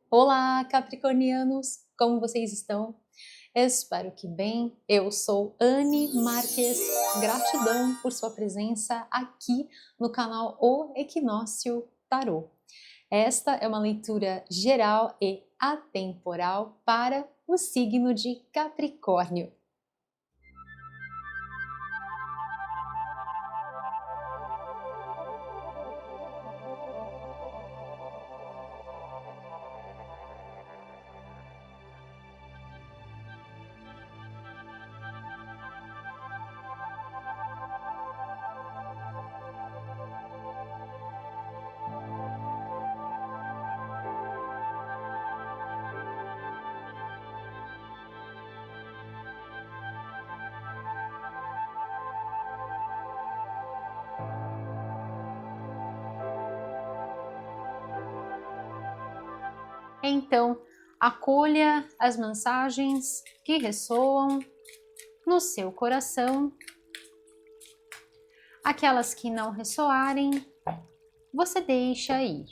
Olá, capricornianos! Como vocês estão? Espero que bem. Eu sou Anne Marques. Gratidão por sua presença aqui no canal O Equinócio Tarô. Esta é uma leitura geral e atemporal para o signo de Capricórnio. Então, acolha as mensagens que ressoam no seu coração. Aquelas que não ressoarem, você deixa ir.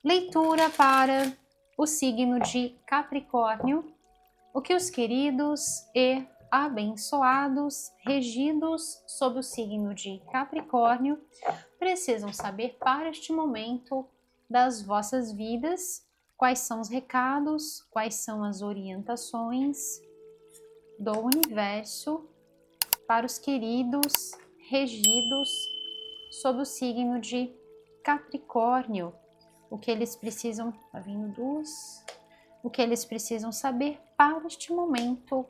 Leitura para o signo de Capricórnio, o que os queridos e abençoados, regidos sob o signo de Capricórnio, precisam saber para este momento das vossas vidas. Quais são os recados, quais são as orientações do universo para os queridos regidos sob o signo de Capricórnio. O que eles precisam, tá vindo duas, o que eles precisam saber para este momento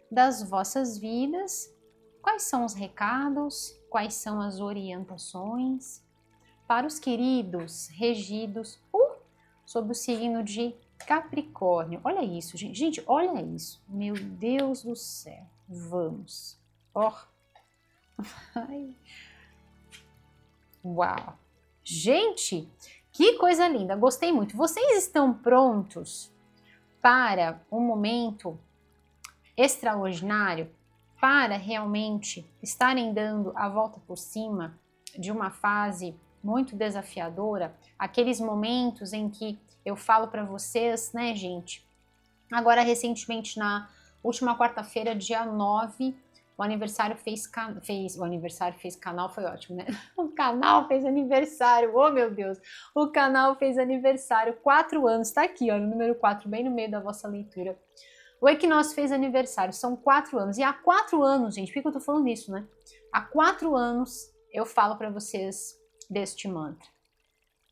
das vossas vidas, quais são os recados, quais são as orientações para os queridos regidos sob o signo de Capricórnio. Olha isso, gente. Gente, olha isso. Meu Deus do céu. Vamos. Ó. Ai. Uau. Gente, que coisa linda. Gostei muito. Vocês estão prontos para um momento extraordinário? Para realmente estarem dando a volta por cima de uma fase muito desafiadora, aqueles momentos em que eu falo para vocês, né, gente? Agora, recentemente, na última quarta-feira, dia 9, o aniversário o aniversário fez canal, foi ótimo, né? O canal fez aniversário, oh meu Deus! O canal fez aniversário, 4 anos, tá aqui, ó, no número 4, bem no meio da vossa leitura. O equinócio fez aniversário, são 4 anos, e há 4 anos, gente, por que eu tô falando isso, né? Há 4 anos eu falo para vocês deste mantra.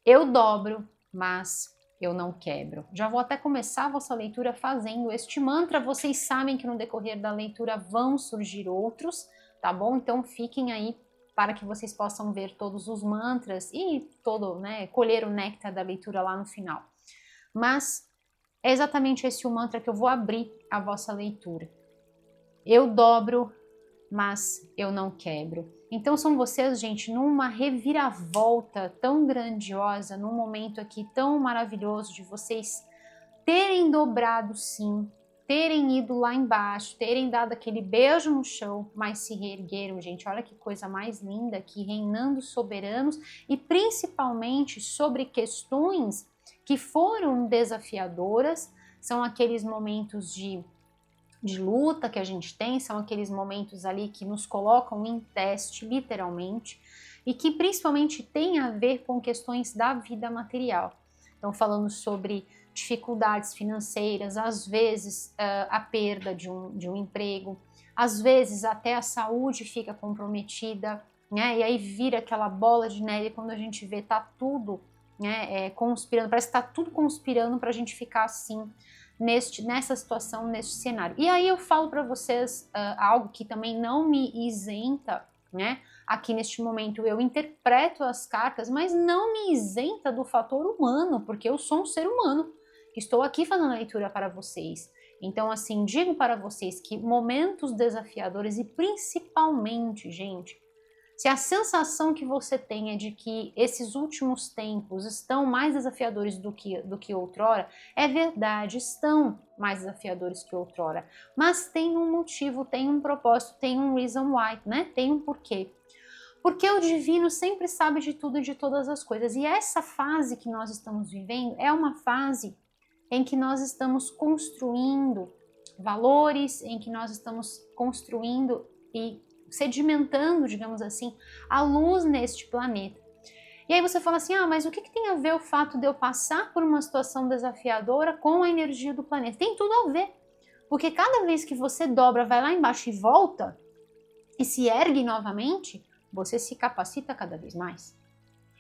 Eu dobro, mas eu não quebro. Já vou até começar a vossa leitura fazendo este mantra. Vocês sabem que no decorrer da leitura vão surgir outros, tá bom? Então fiquem aí para que vocês possam ver todos os mantras e colher o néctar da leitura lá no final. Mas é exatamente esse o mantra que eu vou abrir a vossa leitura. Eu dobro, mas eu não quebro. Então são vocês, gente, numa reviravolta tão grandiosa, num momento aqui tão maravilhoso de vocês terem dobrado sim, terem ido lá embaixo, terem dado aquele beijo no chão, mas se reergueram, gente. Olha que coisa mais linda aqui, reinando soberanos e principalmente sobre questões que foram desafiadoras. São aqueles momentos de luta que a gente tem, são aqueles momentos ali que nos colocam em teste, literalmente, e que principalmente tem a ver com questões da vida material. Então, falando sobre dificuldades financeiras, às vezes a perda de um emprego, às vezes até a saúde fica comprometida, né? E aí vira aquela bola de neve quando a gente vê tá tudo, né, conspirando, parece que tá tudo conspirando para a gente ficar assim, nessa situação, nesse cenário. E aí eu falo para vocês algo que também não me isenta, né? Aqui neste momento eu interpreto as cartas, mas não me isenta do fator humano, porque eu sou um ser humano, que estou aqui fazendo a leitura para vocês. Então, assim, digo para vocês que momentos desafiadores e principalmente, gente, se a sensação que você tem é de que esses últimos tempos estão mais desafiadores do que outrora, é verdade, estão mais desafiadores que outrora, mas tem um motivo, tem um propósito, tem um reason why, né? Tem um porquê. Porque o divino sempre sabe de tudo e de todas as coisas, e essa fase que nós estamos vivendo é uma fase em que nós estamos construindo valores, em que nós estamos construindo e sedimentando, digamos assim, a luz neste planeta. E aí você fala assim, mas o que tem a ver o fato de eu passar por uma situação desafiadora com a energia do planeta? Tem tudo a ver, porque cada vez que você dobra, vai lá embaixo e volta, e se ergue novamente, você se capacita cada vez mais.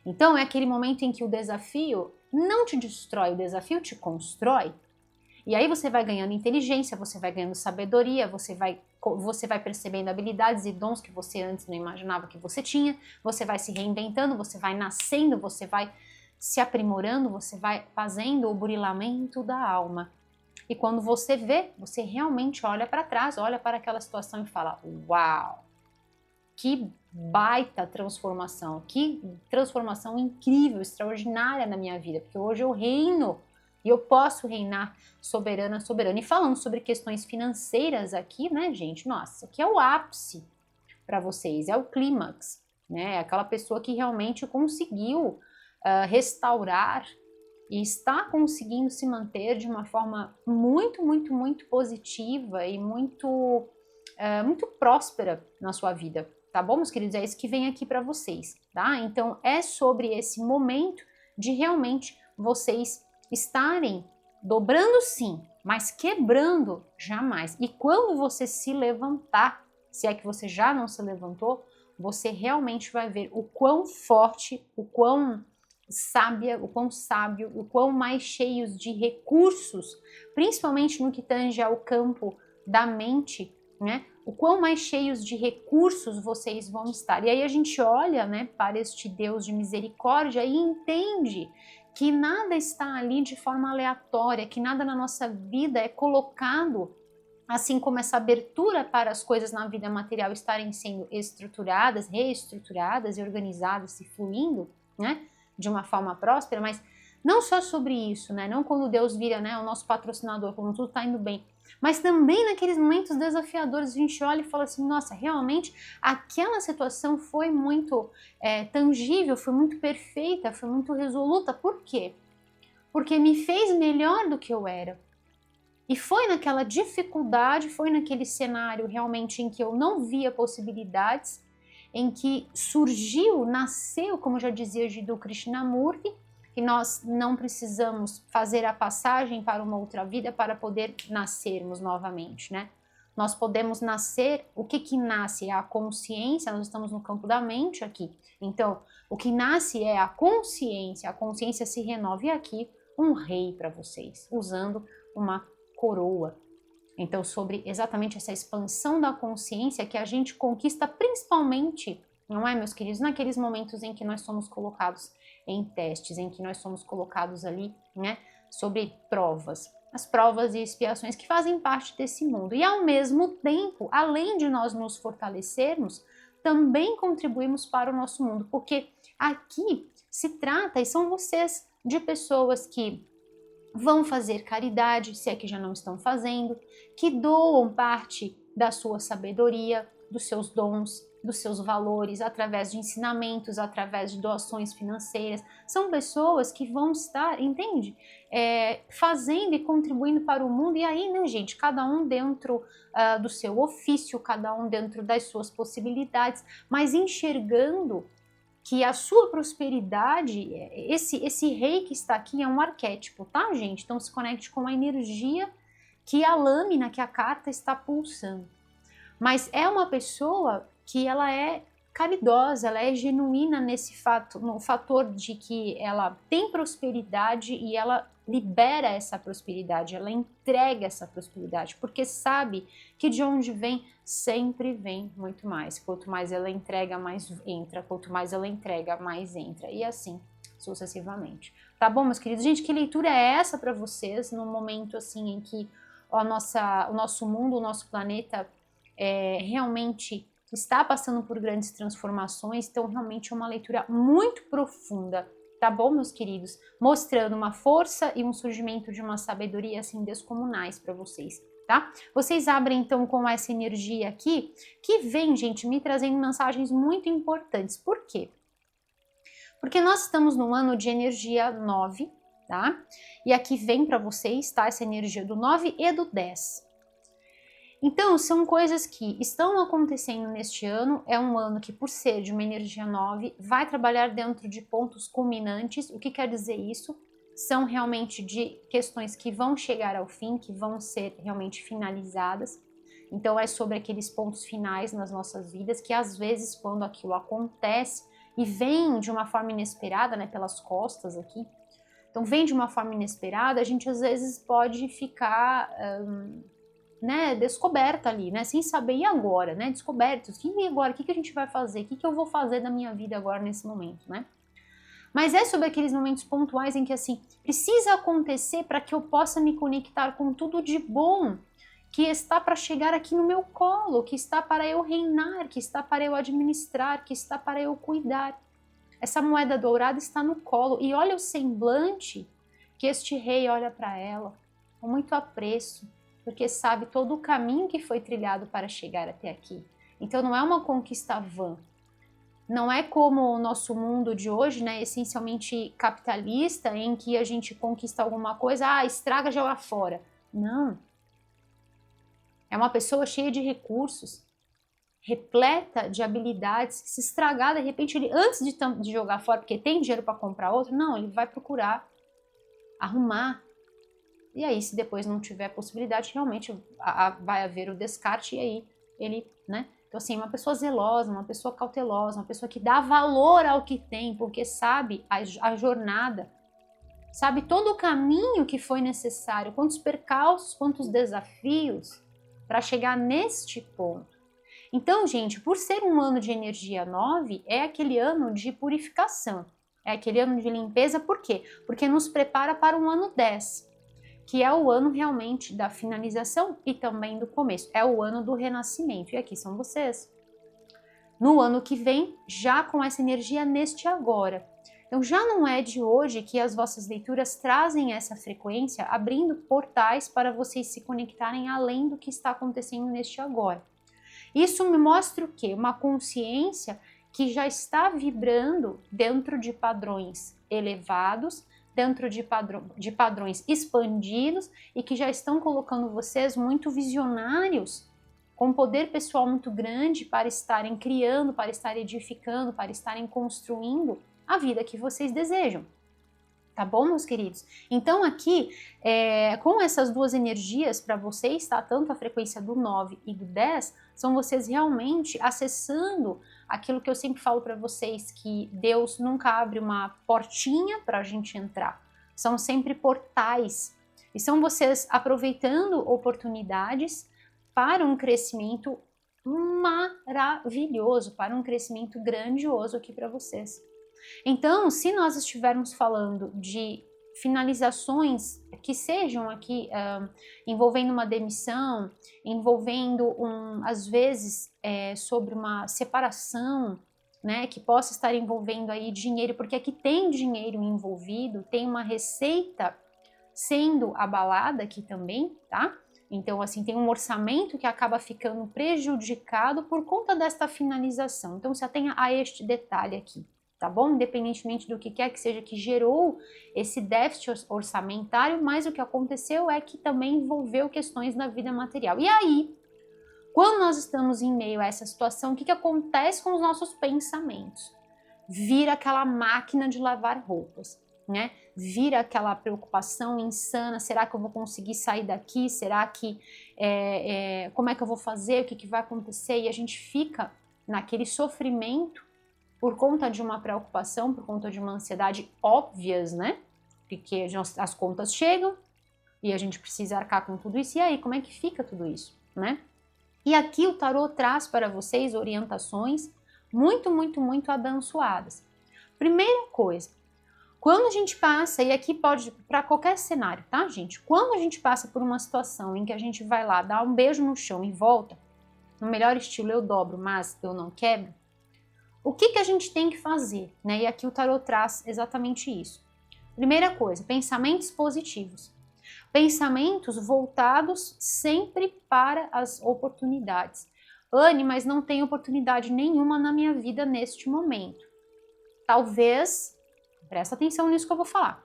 Então é aquele momento em que o desafio não te destrói, o desafio te constrói. E aí você vai ganhando inteligência, você vai ganhando sabedoria, você vai percebendo habilidades e dons que você antes não imaginava que você tinha, você vai se reinventando, você vai nascendo, você vai se aprimorando, você vai fazendo o burilamento da alma. E quando você vê, você realmente olha para trás, olha para aquela situação e fala, uau, que baita transformação, que transformação incrível, extraordinária na minha vida, porque hoje eu reino e eu posso reinar soberana. E falando sobre questões financeiras aqui, né, gente? Nossa, aqui é o ápice para vocês, é o clímax, né? Aquela pessoa que realmente conseguiu restaurar e está conseguindo se manter de uma forma muito, muito, muito positiva e muito próspera na sua vida, tá bom, meus queridos? É isso que vem aqui para vocês, tá? Então, é sobre esse momento de realmente vocês estarem dobrando sim, mas quebrando jamais. E quando você se levantar, se é que você já não se levantou, você realmente vai ver o quão forte, o quão sábia, o quão sábio, o quão mais cheios de recursos, principalmente no que tange ao campo da mente, né? O quão mais cheios de recursos vocês vão estar. E aí a gente olha, né, para este Deus de misericórdia e entende que nada está ali de forma aleatória, que nada na nossa vida é colocado, assim como essa abertura para as coisas na vida material estarem sendo estruturadas, reestruturadas e organizadas e fluindo, né, de uma forma próspera, mas não só sobre isso, né, não quando Deus vira, né, o nosso patrocinador, quando tudo está indo bem, mas também naqueles momentos desafiadores, a gente olha e fala assim, nossa, realmente aquela situação foi muito tangível, foi muito perfeita, foi muito resoluta. Por quê? Porque me fez melhor do que eu era. E foi naquela dificuldade, foi naquele cenário realmente em que eu não via possibilidades, em que surgiu, nasceu, como já dizia Jiddu Krishnamurti, que nós não precisamos fazer a passagem para uma outra vida para poder nascermos novamente, né? Nós podemos nascer, o que nasce é a consciência, nós estamos no campo da mente aqui. Então, o que nasce é a consciência se renova. E aqui, um rei para vocês, usando uma coroa. Então, sobre exatamente essa expansão da consciência que a gente conquista principalmente, não é, meus queridos, naqueles momentos em que nós somos colocados em testes, em que nós somos colocados ali, né, sobre provas, as provas e expiações que fazem parte desse mundo. E ao mesmo tempo, além de nós nos fortalecermos, também contribuímos para o nosso mundo, porque aqui se trata, e são vocês, de pessoas que vão fazer caridade, se é que já não estão fazendo, que doam parte da sua sabedoria, dos seus dons, dos seus valores, através de ensinamentos, através de doações financeiras. São pessoas que vão estar, entende? Fazendo e contribuindo para o mundo. E aí, né, gente, cada um dentro do seu ofício, cada um dentro das suas possibilidades, mas enxergando que a sua prosperidade, esse rei que está aqui é um arquétipo, tá, gente? Então se conecte com a energia que a lâmina, que a carta está pulsando. Mas é uma pessoa que ela é caridosa, ela é genuína nesse fato, no fator de que ela tem prosperidade e ela libera essa prosperidade, ela entrega essa prosperidade, porque sabe que de onde vem, sempre vem muito mais. Quanto mais ela entrega, mais entra. Quanto mais ela entrega, mais entra. E assim, sucessivamente. Tá bom, meus queridos? Gente, que leitura é essa para vocês, num momento assim em que o nosso mundo, o nosso planeta realmente está passando por grandes transformações, então realmente é uma leitura muito profunda, tá bom, meus queridos? Mostrando uma força e um surgimento de uma sabedoria assim descomunais para vocês, tá? Vocês abrem então com essa energia aqui, que vem, gente, me trazendo mensagens muito importantes. Por quê? Porque nós estamos num ano de energia 9, tá? E aqui vem para vocês, tá? Essa energia do 9 e do 10. Então, são coisas que estão acontecendo neste ano. É um ano que, por ser de uma energia 9, vai trabalhar dentro de pontos culminantes. O que quer dizer isso? São realmente de questões que vão chegar ao fim, que vão ser realmente finalizadas. Então, é sobre aqueles pontos finais nas nossas vidas, que às vezes, quando aquilo acontece e vem de uma forma inesperada, né, pelas costas aqui, então vem de uma forma inesperada, a gente às vezes pode ficar... né, descoberta ali, né, sem saber, e agora, né, descobertos, e agora, o que a gente vai fazer, o que eu vou fazer da minha vida agora nesse momento, né? Mas é sobre aqueles momentos pontuais em que, assim, precisa acontecer para que eu possa me conectar com tudo de bom que está para chegar aqui no meu colo, que está para eu reinar, que está para eu administrar, que está para eu cuidar. Essa moeda dourada está no colo, e olha o semblante que este rei olha para ela, com muito apreço, porque sabe todo o caminho que foi trilhado para chegar até aqui. Então não é uma conquista vã. Não é como o nosso mundo de hoje, né, essencialmente capitalista, em que a gente conquista alguma coisa, estraga, joga fora. Não. É uma pessoa cheia de recursos, repleta de habilidades, se estragar, de repente, ele, antes de jogar fora, porque tem dinheiro para comprar outro, não, ele vai procurar arrumar. E aí, se depois não tiver possibilidade, realmente vai haver o descarte, e aí ele, né? Então, assim, uma pessoa zelosa, uma pessoa cautelosa, uma pessoa que dá valor ao que tem, porque sabe a jornada, sabe todo o caminho que foi necessário, quantos percalços, quantos desafios para chegar neste ponto. Então, gente, por ser um ano de energia 9, é aquele ano de purificação, é aquele ano de limpeza, por quê? Porque nos prepara para um ano 10, que é o ano realmente da finalização e também do começo, é o ano do renascimento, e aqui são vocês. No ano que vem, já com essa energia neste agora. Então já não é de hoje que as vossas leituras trazem essa frequência, abrindo portais para vocês se conectarem além do que está acontecendo neste agora. Isso me mostra o quê? Uma consciência que já está vibrando dentro de padrões elevados, dentro de padrões expandidos e que já estão colocando vocês muito visionários, com poder pessoal muito grande para estarem criando, para estarem edificando, para estarem construindo a vida que vocês desejam. Tá bom, meus queridos? Então aqui, com essas duas energias para vocês, tá? Tanto a frequência do 9 e do 10, são vocês realmente acessando aquilo que eu sempre falo para vocês, que Deus nunca abre uma portinha para a gente entrar. São sempre portais. E são vocês aproveitando oportunidades para um crescimento maravilhoso, para um crescimento grandioso aqui para vocês. Então, se nós estivermos falando de finalizações que sejam aqui envolvendo uma demissão, envolvendo às vezes sobre uma separação, né, que possa estar envolvendo aí dinheiro, porque aqui tem dinheiro envolvido, tem uma receita sendo abalada aqui também, tá? Então, assim, tem um orçamento que acaba ficando prejudicado por conta desta finalização. Então, se atenha a este detalhe aqui, tá bom? Independentemente do que quer que seja que gerou esse déficit orçamentário, mas o que aconteceu é que também envolveu questões da vida material. E aí, quando nós estamos em meio a essa situação, o que acontece com os nossos pensamentos? Vira aquela máquina de lavar roupas, né? Vira aquela preocupação insana, será que eu vou conseguir sair daqui? Será que, como é que eu vou fazer? O que vai acontecer? E a gente fica naquele sofrimento por conta de uma preocupação, por conta de uma ansiedade óbvias, né? Porque as contas chegam e a gente precisa arcar com tudo isso. E aí, como é que fica tudo isso, né? E aqui o tarô traz para vocês orientações muito, muito, muito abençoadas. Primeira coisa, quando a gente passa, e aqui pode para qualquer cenário, tá, gente? Quando a gente passa por uma situação em que a gente vai lá, dá um beijo no chão e volta, no melhor estilo eu dobro, mas eu não quebro, o que a gente tem que fazer, né? E aqui o tarô traz exatamente isso. Primeira coisa, pensamentos positivos. Pensamentos voltados sempre para as oportunidades. Anne, mas não tem oportunidade nenhuma na minha vida neste momento. Talvez, presta atenção nisso que eu vou falar.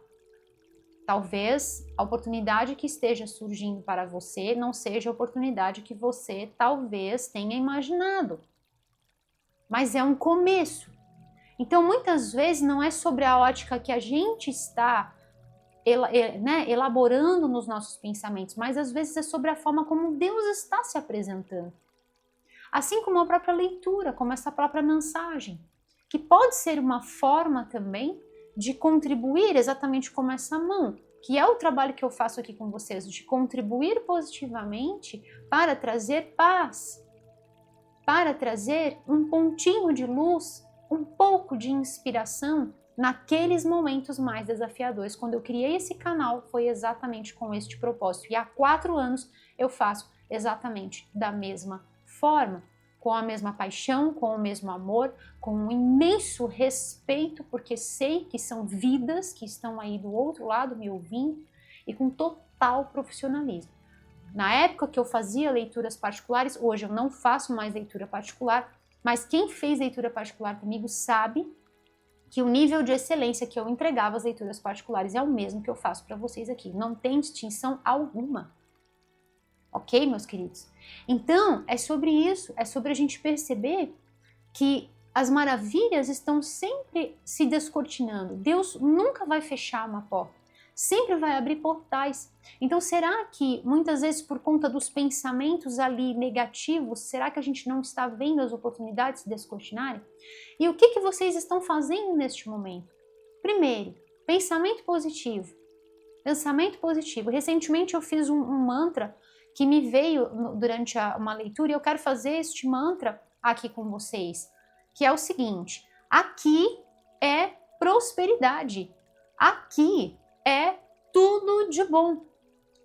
Talvez a oportunidade que esteja surgindo para você não seja a oportunidade que você talvez tenha imaginado. Mas é um começo. Então, muitas vezes não é sobre a ótica que a gente está elaborando nos nossos pensamentos, mas às vezes é sobre a forma como Deus está se apresentando. Assim como a própria leitura, como essa própria mensagem, que pode ser uma forma também de contribuir exatamente como essa mão, que é o trabalho que eu faço aqui com vocês, de contribuir positivamente para trazer paz, para trazer um pontinho de luz, um pouco de inspiração naqueles momentos mais desafiadores. Quando eu criei esse canal, foi exatamente com este propósito. E há 4 anos eu faço exatamente da mesma forma, com a mesma paixão, com o mesmo amor, com um imenso respeito, porque sei que são vidas que estão aí do outro lado me ouvindo, e com total profissionalismo. Na época que eu fazia leituras particulares, hoje eu não faço mais leitura particular, mas quem fez leitura particular comigo sabe que o nível de excelência que eu entregava às leituras particulares é o mesmo que eu faço para vocês aqui. Não tem distinção alguma. Ok, meus queridos? Então, é sobre isso, é sobre a gente perceber que as maravilhas estão sempre se descortinando. Deus nunca vai fechar uma porta, sempre vai abrir portais. Então, será que muitas vezes por conta dos pensamentos ali negativos, será que a gente não está vendo as oportunidades se descortinarem? E o que vocês estão fazendo neste momento? Primeiro, pensamento positivo. Pensamento positivo. Recentemente eu fiz um mantra que me veio durante uma leitura e eu quero fazer este mantra aqui com vocês, que é o seguinte: aqui é prosperidade, aqui é tudo de bom.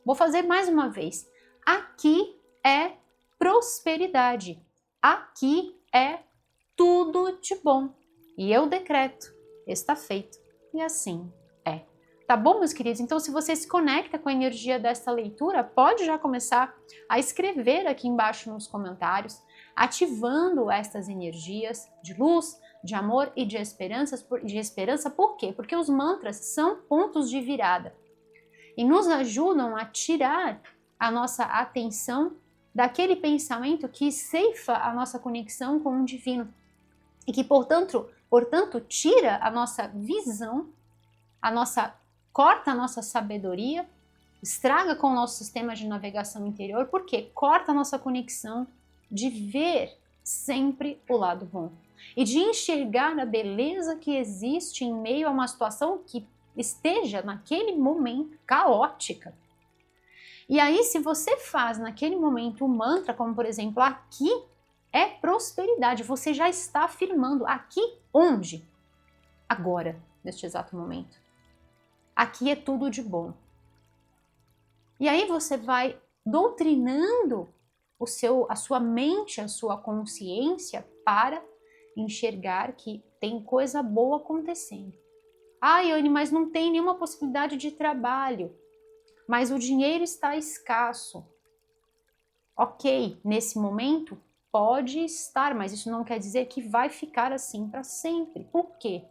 Vou fazer mais uma vez. Aqui é prosperidade, aqui é tudo de bom. E eu decreto, está feito. E assim é. Tá bom, meus queridos? Então, se você se conecta com a energia desta leitura, pode já começar a escrever aqui embaixo nos comentários, ativando estas energias de luz, de amor e de esperança. Por quê? Porque os mantras são pontos de virada e nos ajudam a tirar a nossa atenção daquele pensamento que ceifa a nossa conexão com o divino e que, portanto, tira a nossa visão, corta a nossa sabedoria, estraga com o nosso sistema de navegação interior, porque corta a nossa conexão de ver sempre o lado bom e de enxergar a beleza que existe em meio a uma situação que esteja naquele momento caótica. E aí, se você faz naquele momento um mantra, como por exemplo, aqui é prosperidade, você já está afirmando aqui onde? Agora, neste exato momento. Aqui é tudo de bom. E aí você vai doutrinando a sua mente, a sua consciência para enxergar que tem coisa boa acontecendo. Ai, Anne, mas não tem nenhuma possibilidade de trabalho. Mas o dinheiro está escasso. Ok, nesse momento pode estar, mas isso não quer dizer que vai ficar assim para sempre. Por quê?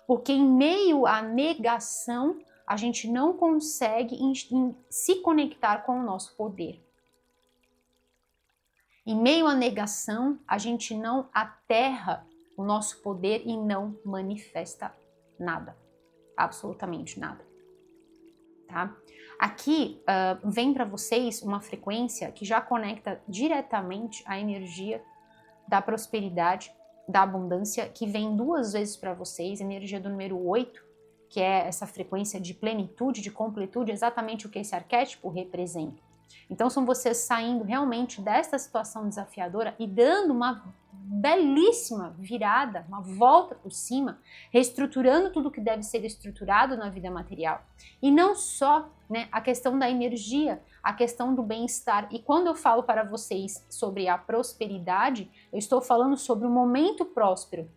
Porque em meio à negação, a gente não consegue se conectar com o nosso poder. Em meio à negação, a gente não aterra o nosso poder e não manifesta nada. Absolutamente nada. Tá? Aqui vem para vocês uma frequência que já conecta diretamente a energia da prosperidade, da abundância, que vem 2 vezes para vocês, energia do número 8, que é essa frequência de plenitude, de completude, exatamente o que esse arquétipo representa. Então são vocês saindo realmente desta situação desafiadora e dando uma belíssima virada, uma volta por cima, reestruturando tudo que deve ser estruturado na vida material. E não só, né, a questão da energia, a questão do bem-estar. E quando eu falo para vocês sobre a prosperidade, eu estou falando sobre o momento próspero.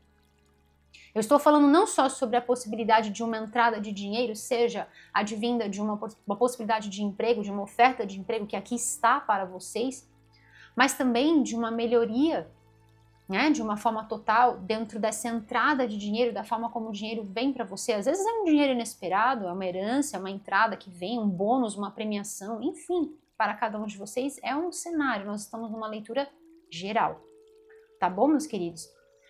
Eu estou falando não só sobre a possibilidade de uma entrada de dinheiro, seja advinda de uma possibilidade de emprego, de uma oferta de emprego que aqui está para vocês, mas também de uma melhoria né, de uma forma total, dentro dessa entrada de dinheiro, da forma como o dinheiro vem para você. Às vezes é um dinheiro inesperado, é uma herança, é uma entrada que vem, um bônus, uma premiação, enfim, para cada um de vocês é um cenário. Nós estamos numa leitura geral, tá bom, meus queridos?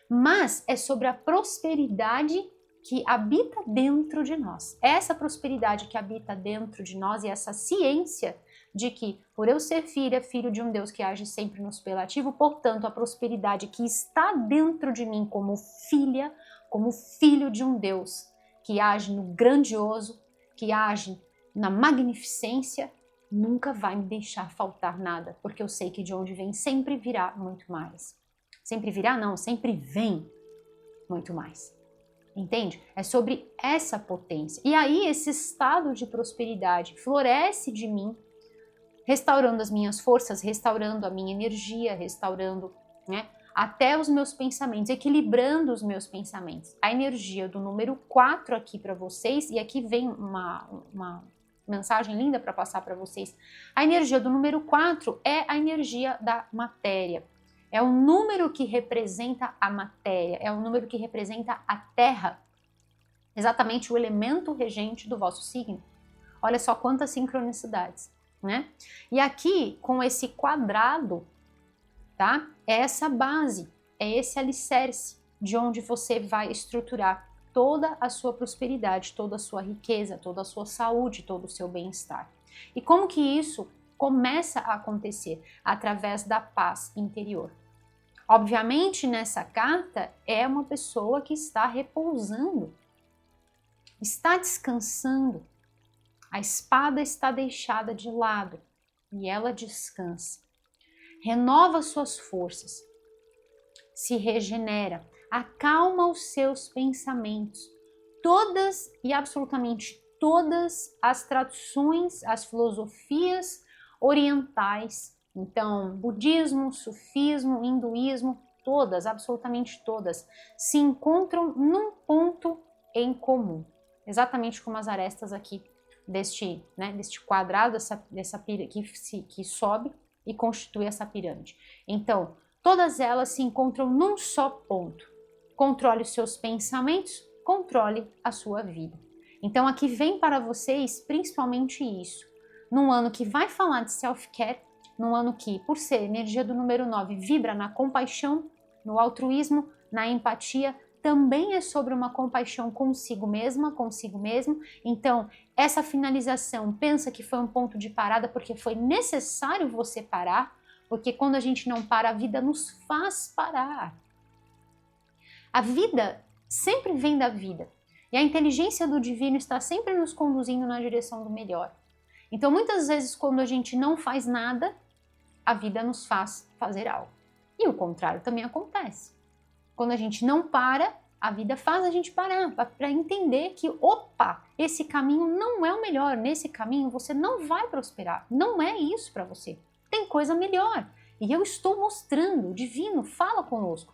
Mas é sobre a prosperidade que habita dentro de nós. Essa prosperidade que habita dentro de nós e essa ciência de que, por eu ser filha, filho de um Deus que age sempre no superlativo, portanto, a prosperidade que está dentro de mim como filha, como filho de um Deus que age no grandioso, que age na magnificência, nunca vai me deixar faltar nada, porque eu sei que de onde vem sempre virá muito mais. Sempre virá, não, sempre vem muito mais. Entende? É sobre essa potência. E aí esse estado de prosperidade floresce de mim, restaurando as minhas forças, restaurando a minha energia, restaurando, né, até os meus pensamentos, equilibrando os meus pensamentos. A energia do número 4 aqui para vocês, e aqui vem uma mensagem linda para passar para vocês. A energia do número 4 é a energia da matéria. É o número que representa a matéria, é o número que representa a terra, exatamente o elemento regente do vosso signo. Olha só quantas sincronicidades, né? E aqui, com esse quadrado, tá? É essa base, é esse alicerce de onde você vai estruturar toda a sua prosperidade, toda a sua riqueza, toda a sua saúde, todo o seu bem-estar. E como que isso começa a acontecer? Através da paz interior. Obviamente, nessa carta, é uma pessoa que está repousando, está descansando. A espada está deixada de lado e ela descansa. Renova suas forças, se regenera, acalma os seus pensamentos. Todas e absolutamente todas as tradições, as filosofias orientais, então budismo, sufismo, hinduísmo, todas, absolutamente todas, se encontram num ponto em comum, exatamente como as arestas aqui deste quadrado, dessa pirâmide que sobe e constitui essa pirâmide. Então, todas elas se encontram num só ponto. Controle os seus pensamentos, controle a sua vida. Então, aqui vem para vocês principalmente isso. Num ano que vai falar de self-care, num ano que, por ser energia do número 9, vibra na compaixão, no altruísmo, na empatia, também é sobre uma compaixão consigo mesma, consigo mesmo. Então, essa finalização, pensa que foi um ponto de parada porque foi necessário você parar, porque quando a gente não para, a vida nos faz parar. A vida sempre vem da vida. E a inteligência do divino está sempre nos conduzindo na direção do melhor. Então, muitas vezes, quando a gente não faz nada, a vida nos faz fazer algo. E o contrário também acontece. Quando a gente não para, a vida faz a gente parar, para entender que, opa, esse caminho não é o melhor, nesse caminho você não vai prosperar, não é isso para você, tem coisa melhor. E eu estou mostrando, o divino fala conosco.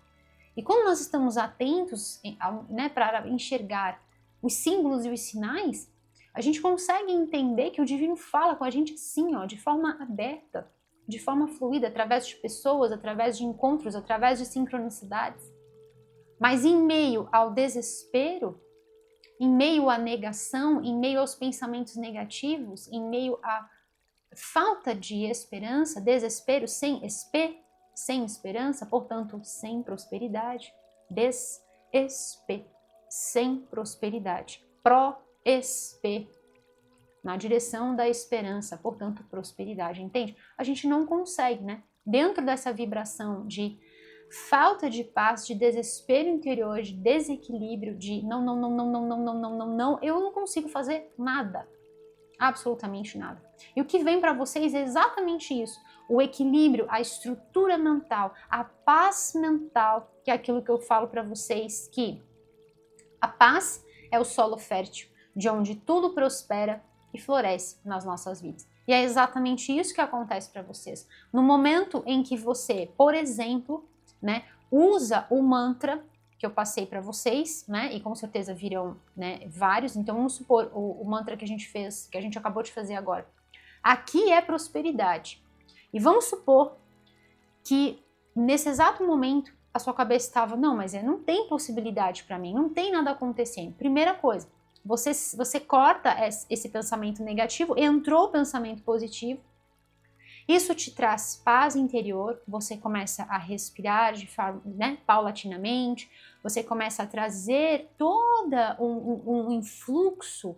E quando nós estamos atentos, né, para enxergar os símbolos e os sinais, a gente consegue entender que o divino fala com a gente assim, ó, de forma aberta, de forma fluida, através de pessoas, através de encontros, através de sincronicidades. Mas em meio ao desespero, em meio à negação, em meio aos pensamentos negativos, em meio à falta de esperança, desespero sem esperança, portanto, sem prosperidade, sem prosperidade, na direção da esperança, portanto, prosperidade, entende? A gente não consegue, né? Dentro dessa vibração de falta de paz, de desespero interior, de desequilíbrio, de não, eu não consigo fazer nada, absolutamente nada. E o que vem para vocês é exatamente isso, o equilíbrio, a estrutura mental, a paz mental, que é aquilo que eu falo para vocês, que a paz é o solo fértil, de onde tudo prospera e floresce nas nossas vidas. E é exatamente isso que acontece para vocês. No momento em que você, por exemplo, né, usa o mantra que eu passei para vocês, né, e com certeza virão, né, vários. Então vamos supor o mantra que a gente fez, que a gente acabou de fazer agora. Aqui é prosperidade. E vamos supor que nesse exato momento a sua cabeça estava, não, mas não tem possibilidade para mim, não tem nada acontecendo. Primeira coisa, você corta esse pensamento negativo, entrou o pensamento positivo, isso te traz paz interior, você começa a respirar de forma, né, paulatinamente, você começa a trazer todo um influxo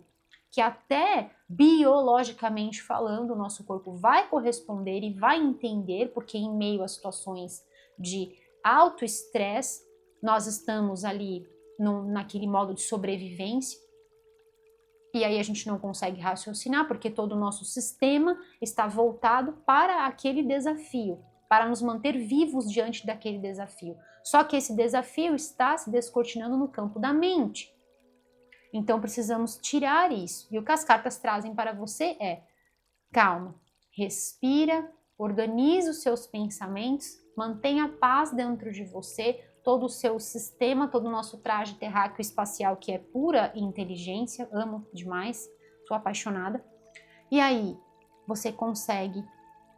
que até biologicamente falando, o nosso corpo vai corresponder e vai entender, porque em meio a situações de alto estresse, nós estamos ali naquele modo de sobrevivência, e aí a gente não consegue raciocinar, porque todo o nosso sistema está voltado para aquele desafio, para nos manter vivos diante daquele desafio. Só que esse desafio está se descortinando no campo da mente. Então precisamos tirar isso. E o que as cartas trazem para você é: calma, respira, organize os seus pensamentos, mantenha paz dentro de você, todo o seu sistema, todo o nosso traje terráqueo espacial, que é pura inteligência, amo demais, sou apaixonada. E aí, você consegue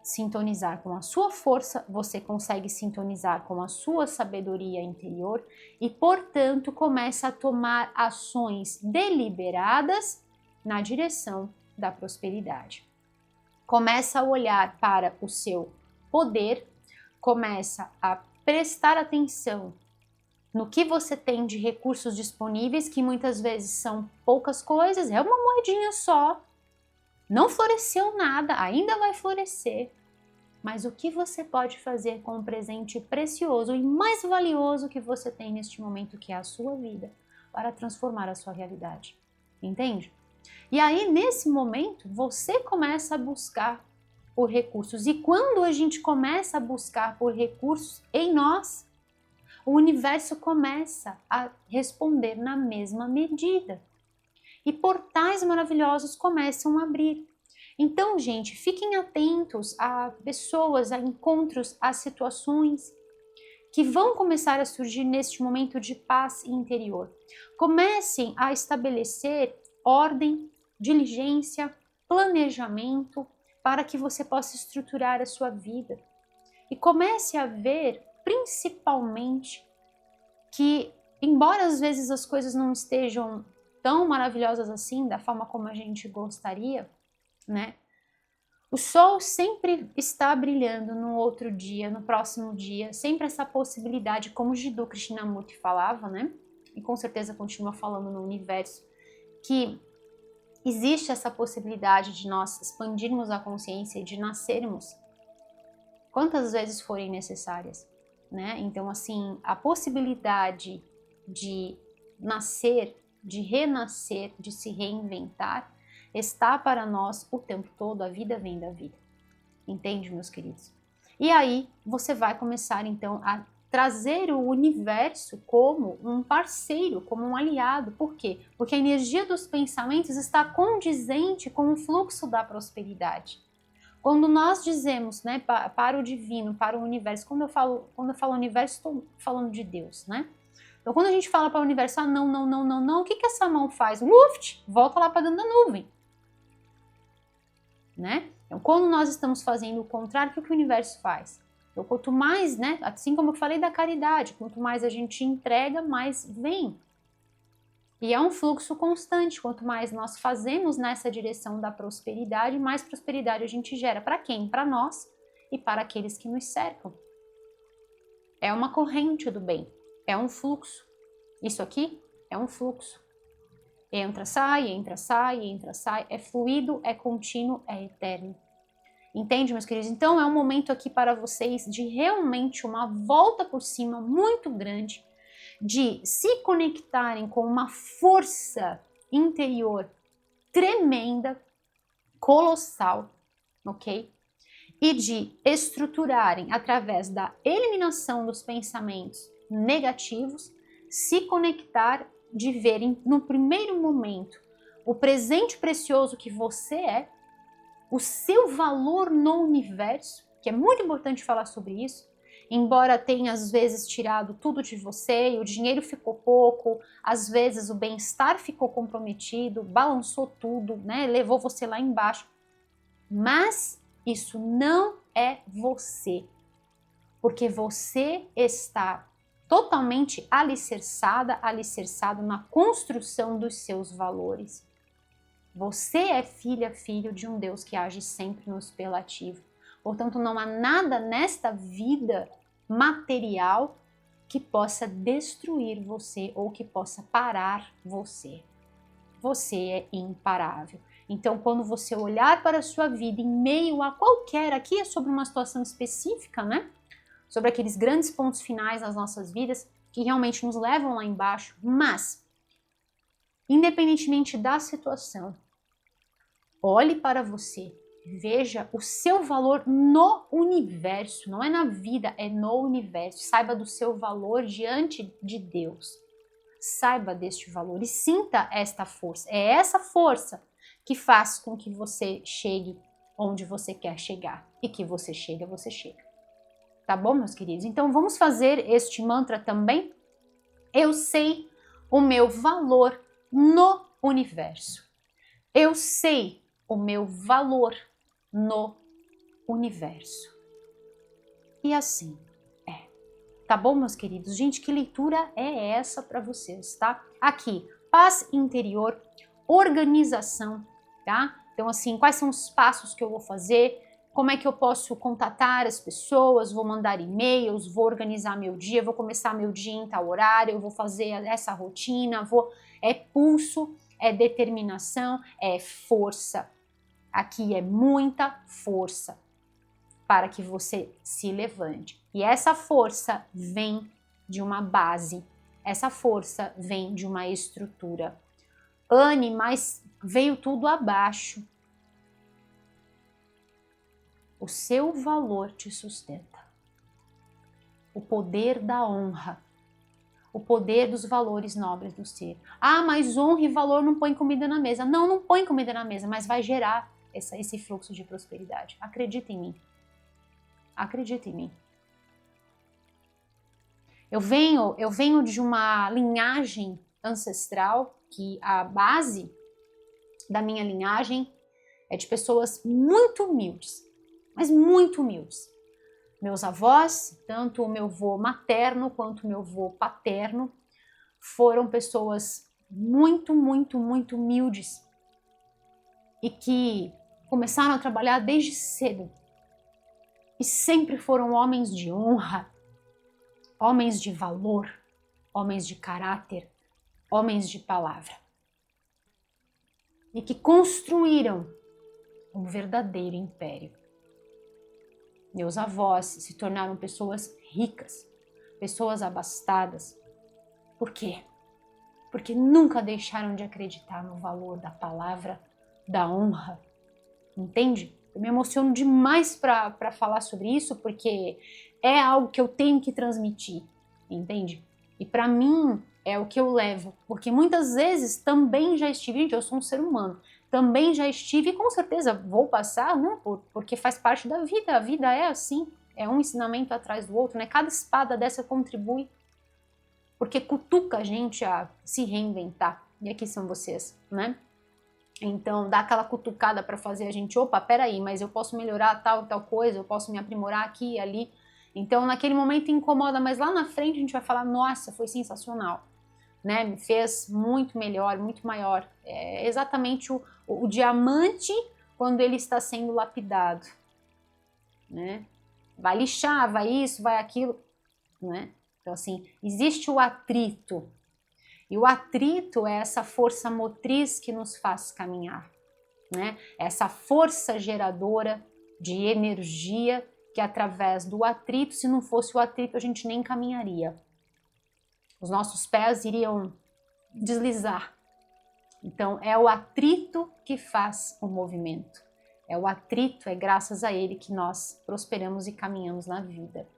sintonizar com a sua força, você consegue sintonizar com a sua sabedoria interior e, portanto, começa a tomar ações deliberadas na direção da prosperidade. Começa a olhar para o seu poder, começa a prestar atenção no que você tem de recursos disponíveis, que muitas vezes são poucas coisas, é uma moedinha só, não floresceu nada, ainda vai florescer, mas o que você pode fazer com o presente precioso e mais valioso que você tem neste momento, que é a sua vida, para transformar a sua realidade, entende? E aí, nesse momento, você começa a buscar por recursos. E quando a gente começa a buscar por recursos em nós, o universo começa a responder na mesma medida. E portais maravilhosos começam a abrir. Então, gente, fiquem atentos a pessoas, a encontros, a situações que vão começar a surgir neste momento de paz interior. Comecem a estabelecer ordem, diligência, planejamento para que você possa estruturar a sua vida. E comece a ver, principalmente, que embora às vezes as coisas não estejam tão maravilhosas assim, da forma como a gente gostaria, né? O sol sempre está brilhando no outro dia, no próximo dia, sempre essa possibilidade, como Jiddu Krishnamurti falava, né? E com certeza continua falando no universo, que existe essa possibilidade de nós expandirmos a consciência e de nascermos quantas vezes forem necessárias, né? Então, assim, a possibilidade de nascer, de renascer, de se reinventar, está para nós o tempo todo, a vida vem da vida. Entende, meus queridos? E aí, você vai começar, então, a trazer o universo como um parceiro, como um aliado. Por quê? Porque a energia dos pensamentos está condizente com o fluxo da prosperidade. Quando nós dizemos, né, para o divino, para o universo, quando eu falo universo, estou falando de Deus, né? Então, quando a gente fala para o universo, ah, não, não, não, não, não, o que que essa mão faz? Luft, volta lá para dentro da nuvem, né? Então, quando nós estamos fazendo o contrário, o que o universo faz? Então, quanto mais, né, assim como eu falei da caridade, quanto mais a gente entrega, mais vem. E é um fluxo constante, quanto mais nós fazemos nessa direção da prosperidade, mais prosperidade a gente gera. Para quem? Para nós e para aqueles que nos cercam. É uma corrente do bem, é um fluxo. Isso aqui é um fluxo. Entra, sai, entra, sai, entra, sai. É fluido, é contínuo, é eterno. Entende, meus queridos? Então é um momento aqui para vocês de realmente uma volta por cima muito grande, de se conectarem com uma força interior tremenda, colossal, ok? E de estruturarem através da eliminação dos pensamentos negativos, se conectar, de verem no primeiro momento o presente precioso que você é, o seu valor no universo, que é muito importante falar sobre isso. Embora tenha às vezes tirado tudo de você e o dinheiro ficou pouco, às vezes o bem-estar ficou comprometido, balançou tudo, né? Levou você lá embaixo. Mas isso não é você, porque você está totalmente alicerçado na construção dos seus valores. Você é filha, filho de um Deus que age sempre no superlativo. Portanto, não há nada nesta vida material que possa destruir você ou que possa parar você. Você é imparável. Então, quando você olhar para a sua vida em meio a qualquer, aqui é sobre uma situação específica, né? Sobre aqueles grandes pontos finais das nossas vidas que realmente nos levam lá embaixo, mas, independentemente da situação, olhe para você, veja o seu valor no universo, não é na vida, é no universo. Saiba do seu valor diante de Deus. Saiba deste valor e sinta esta força. É essa força que faz com que você chegue onde você quer chegar. E que você chega. Tá bom, meus queridos? Então vamos fazer este mantra também? Eu sei o meu valor no universo. Eu sei o meu valor no universo. E assim é. Tá bom, meus queridos? Gente, que leitura é essa para vocês, tá? Aqui, paz interior, organização, tá? Então, assim, quais são os passos que eu vou fazer? Como é que eu posso contatar as pessoas? Vou mandar e-mails, vou organizar meu dia, vou começar meu dia em tal horário, eu vou fazer essa rotina, é pulso, é determinação, é força. Aqui é muita força para que você se levante. E essa força vem de uma base, essa força vem de uma estrutura. Anne, mas veio tudo abaixo. O seu valor te sustenta. O poder da honra. O poder dos valores nobres do ser. Ah, mas honra e valor não põe comida na mesa. Não, não põe comida na mesa, mas vai gerar esse fluxo de prosperidade. Acredita em mim. Acredita em mim. Eu venho de uma linhagem ancestral que a base da minha linhagem é de pessoas muito humildes, mas muito humildes. Meus avós, tanto o meu avô materno quanto o meu avô paterno, foram pessoas muito, muito, muito humildes e que começaram a trabalhar desde cedo. E sempre foram homens de honra, homens de valor, homens de caráter, homens de palavra. E que construíram um verdadeiro império. Meus avós se tornaram pessoas ricas, pessoas abastadas. Por quê? Porque nunca deixaram de acreditar no valor da palavra, da honra. Entende? Eu me emociono demais para falar sobre isso, porque é algo que eu tenho que transmitir, entende? E para mim é o que eu levo, porque muitas vezes também já estive, gente, eu sou um ser humano, também já estive e com certeza vou passar, né? Porque faz parte da vida, a vida é assim, é um ensinamento atrás do outro, né? Cada espada dessa contribui, porque cutuca a gente a se reinventar, e aqui são vocês, né? Então, dá aquela cutucada para fazer a gente, opa, peraí, mas eu posso melhorar tal coisa, eu posso me aprimorar aqui e ali. Então, naquele momento incomoda, mas lá na frente a gente vai falar, nossa, foi sensacional, né? Me fez muito melhor, muito maior. É exatamente o diamante quando ele está sendo lapidado, né? Vai lixar, vai isso, vai aquilo, né? Então, assim, existe o atrito. E o atrito é essa força motriz que nos faz caminhar, né? Essa força geradora de energia que através do atrito, se não fosse o atrito, a gente nem caminharia. Os nossos pés iriam deslizar. Então, é o atrito que faz o movimento. É o atrito, é graças a ele que nós prosperamos e caminhamos na vida,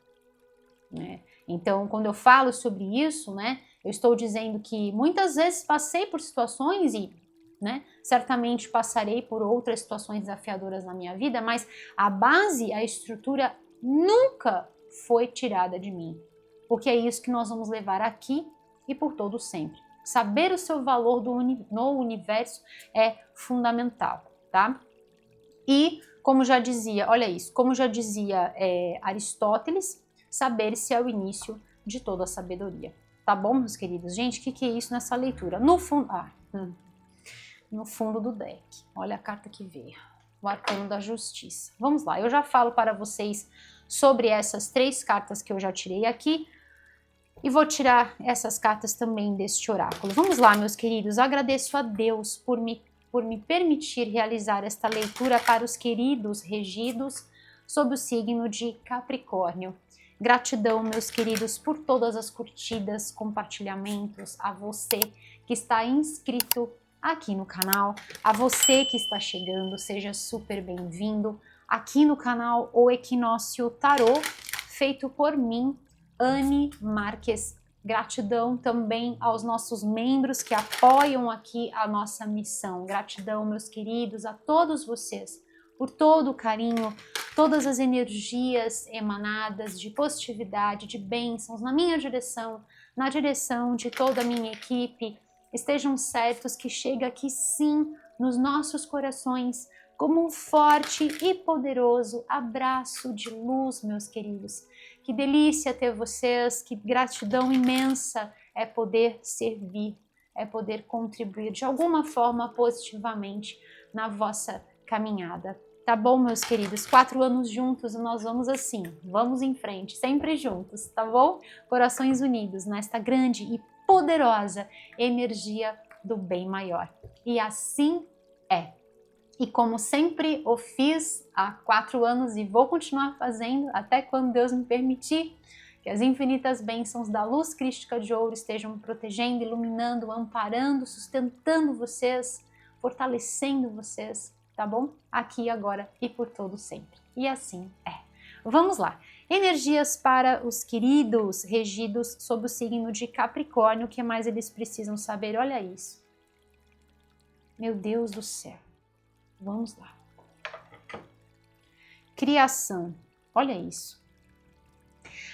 né? Então, quando eu falo sobre isso, né, eu estou dizendo que muitas vezes passei por situações e, né, certamente passarei por outras situações desafiadoras na minha vida, mas a base, a estrutura nunca foi tirada de mim, porque é isso que nós vamos levar aqui e por todo sempre. Saber o seu valor no universo é fundamental, tá? E, como já dizia, olha isso, como já dizia Aristóteles, saber-se é o início de toda a sabedoria. Tá bom, meus queridos? Gente, o que é isso nessa leitura? No fundo, no fundo do deck, olha a carta que veio. O Arcano da Justiça. Vamos lá, eu já falo para vocês sobre essas 3 cartas que eu já tirei aqui e vou tirar essas cartas também deste oráculo. Vamos lá, meus queridos, agradeço a Deus por me permitir realizar esta leitura para os queridos regidos sob o signo de Capricórnio. Gratidão, meus queridos, por todas as curtidas, compartilhamentos, a você que está inscrito aqui no canal, a você que está chegando, seja super bem-vindo aqui no canal O Equinócio Tarô, feito por mim, Anne Marques. Gratidão também aos nossos membros que apoiam aqui a nossa missão. Gratidão, meus queridos, a todos vocês por todo o carinho, todas as energias emanadas de positividade, de bênçãos na minha direção, na direção de toda a minha equipe. Estejam certos que chega aqui sim nos nossos corações como um forte e poderoso abraço de luz, meus queridos. Que delícia ter vocês, que gratidão imensa é poder servir, é poder contribuir de alguma forma positivamente na vossa caminhada. Tá bom, meus queridos? 4 anos juntos e nós vamos assim, vamos em frente, sempre juntos, tá bom? Corações unidos nesta grande e poderosa energia do bem maior. E assim é. E como sempre o fiz há 4 anos e vou continuar fazendo até quando Deus me permitir, que as infinitas bênçãos da luz crística de ouro estejam protegendo, iluminando, amparando, sustentando vocês, fortalecendo vocês, tá bom? Aqui, agora e por todo sempre. E assim é. Vamos lá. Energias para os queridos regidos sob o signo de Capricórnio, o que mais eles precisam saber? Olha isso. Meu Deus do céu. Vamos lá. Criação. Olha isso.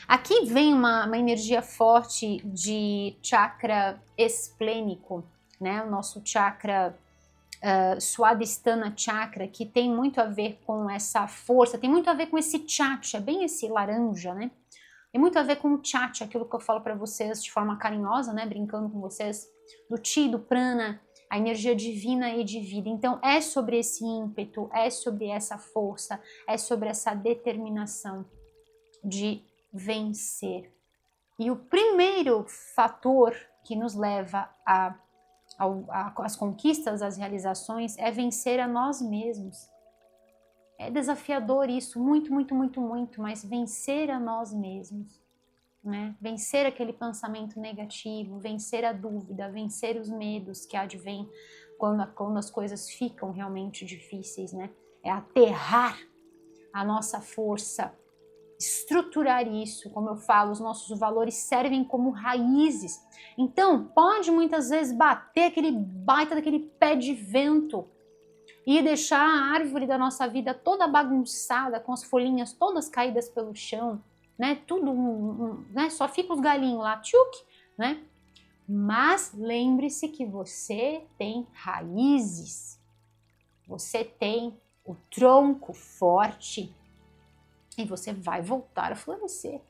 Aqui vem uma energia forte de chakra esplênico, né? O nosso chakra Swadhisthana Chakra, que tem muito a ver com essa força, tem muito a ver com esse chacha, bem esse laranja, né? Tem muito a ver com o chacha, aquilo que eu falo para vocês de forma carinhosa, né? Brincando com vocês, do chi, do prana, a energia divina e de vida. Então é sobre esse ímpeto, é sobre essa força, é sobre essa determinação de vencer. E o primeiro fator que nos leva as conquistas, as realizações, é vencer a nós mesmos. É desafiador isso, muito, muito, muito, muito, mas vencer a nós mesmos, né? Vencer aquele pensamento negativo, vencer a dúvida, vencer os medos que advêm quando as coisas ficam realmente difíceis, né? É aterrar a nossa força, estruturar isso, como eu falo, os nossos valores servem como raízes. Então, pode muitas vezes bater aquele baita daquele pé de vento e deixar a árvore da nossa vida toda bagunçada, com as folhinhas todas caídas pelo chão, né? Tudo, né? Só fica os galinhos lá, tchuc, né? Mas lembre-se que você tem raízes, você tem o tronco forte, e você vai voltar a florescer,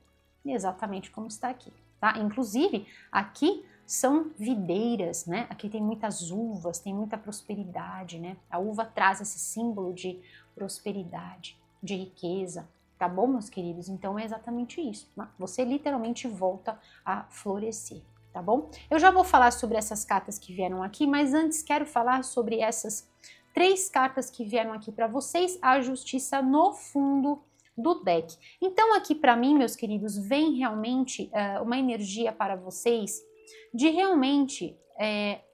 exatamente como está aqui, tá? Inclusive, aqui são videiras, né? Aqui tem muitas uvas, tem muita prosperidade, né? A uva traz esse símbolo de prosperidade, de riqueza, tá bom, meus queridos? Então é exatamente isso, né? Você literalmente volta a florescer, tá bom? Eu já vou falar sobre essas cartas que vieram aqui, mas antes quero falar sobre essas 3 cartas que vieram aqui para vocês, a justiça no fundo do deck. Então aqui para mim, meus queridos, vem realmente uma energia para vocês de realmente,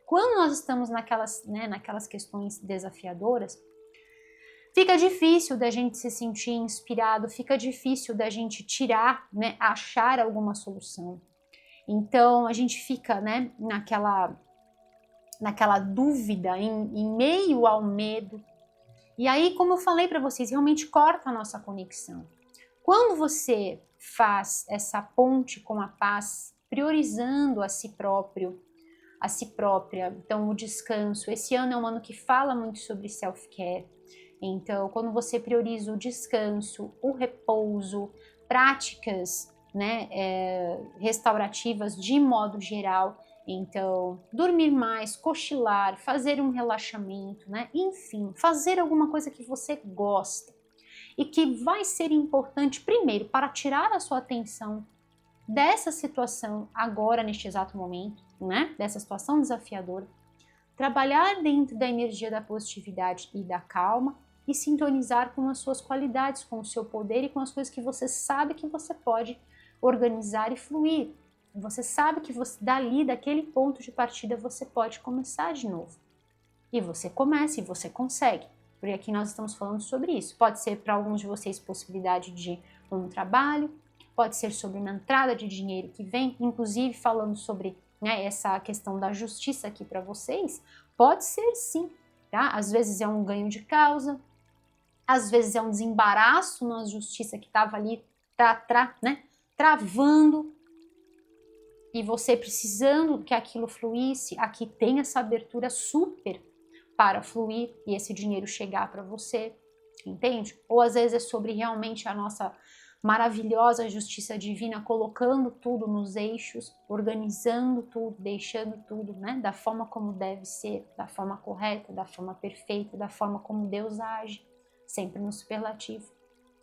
quando nós estamos naquelas questões desafiadoras, fica difícil da gente se sentir inspirado, fica difícil da gente tirar, né, achar alguma solução. Então a gente fica, né, naquela dúvida, em meio ao medo. E aí, como eu falei para vocês, realmente corta a nossa conexão. Quando você faz essa ponte com a paz, priorizando a si próprio, a si própria, então o descanso. Esse ano é um ano que fala muito sobre self-care. Então, quando você prioriza o descanso, o repouso, práticas né, restaurativas de modo geral. Então, dormir mais, cochilar, fazer um relaxamento, né? Enfim, fazer alguma coisa que você gosta e que vai ser importante primeiro para tirar a sua atenção dessa situação agora, neste exato momento, né? Dessa situação desafiadora. Trabalhar dentro da energia da positividade e da calma e sintonizar com as suas qualidades, com o seu poder e com as coisas que você sabe que você pode organizar e fluir. Você sabe que você, dali, daquele ponto de partida, você pode começar de novo. E você começa e você consegue. Porque aqui nós estamos falando sobre isso. Pode ser para alguns de vocês possibilidade de um trabalho, pode ser sobre uma entrada de dinheiro que vem, inclusive falando sobre, né, essa questão da justiça aqui para vocês, pode ser sim, tá? Às vezes é um ganho de causa, às vezes é um desembaraço na justiça que estava ali, né, travando, e você precisando que aquilo fluísse. Aqui tem essa abertura super para fluir e esse dinheiro chegar para você, entende? Ou às vezes é sobre realmente a nossa maravilhosa justiça divina colocando tudo nos eixos, organizando tudo, deixando tudo, né, da forma como deve ser, da forma correta, da forma perfeita, da forma como Deus age, sempre no superlativo.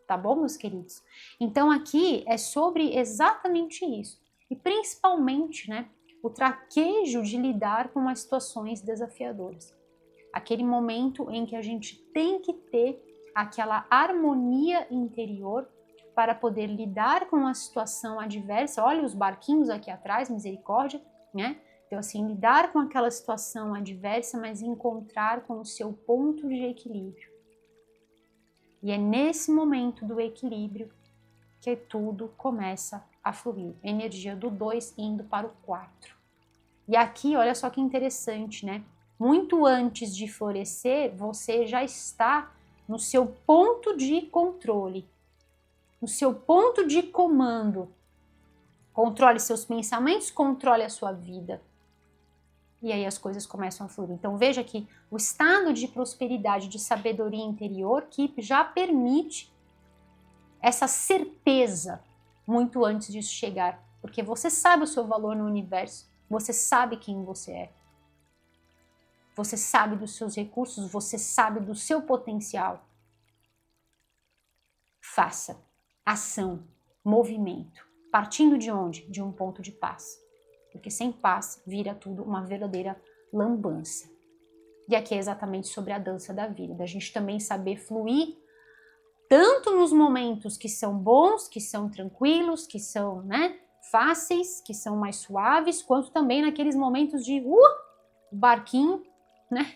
Tá bom, meus queridos? Então aqui é sobre exatamente isso. E principalmente, né, o traquejo de lidar com as situações desafiadoras. Aquele momento em que a gente tem que ter aquela harmonia interior para poder lidar com a situação adversa. Olha os barquinhos aqui atrás, misericórdia, né? Então, assim, lidar com aquela situação adversa, mas encontrar com o seu ponto de equilíbrio. E é nesse momento do equilíbrio que tudo começa a fluir. Energia do 2 indo para o 4. E aqui, olha só que interessante, né? Muito antes de florescer, você já está no seu ponto de controle, no seu ponto de comando. Controle seus pensamentos, controle a sua vida. E aí as coisas começam a fluir. Então veja que o estado de prosperidade, de sabedoria interior, que já permite essa certeza muito antes disso chegar. Porque você sabe o seu valor no universo, você sabe quem você é. Você sabe dos seus recursos, você sabe do seu potencial. Faça ação, movimento. Partindo de onde? De um ponto de paz. Porque sem paz vira tudo uma verdadeira lambança. E aqui é exatamente sobre a dança da vida, da gente também saber fluir tanto nos momentos que são bons, que são tranquilos, que são, né, fáceis, que são mais suaves, quanto também naqueles momentos de barquinho, né?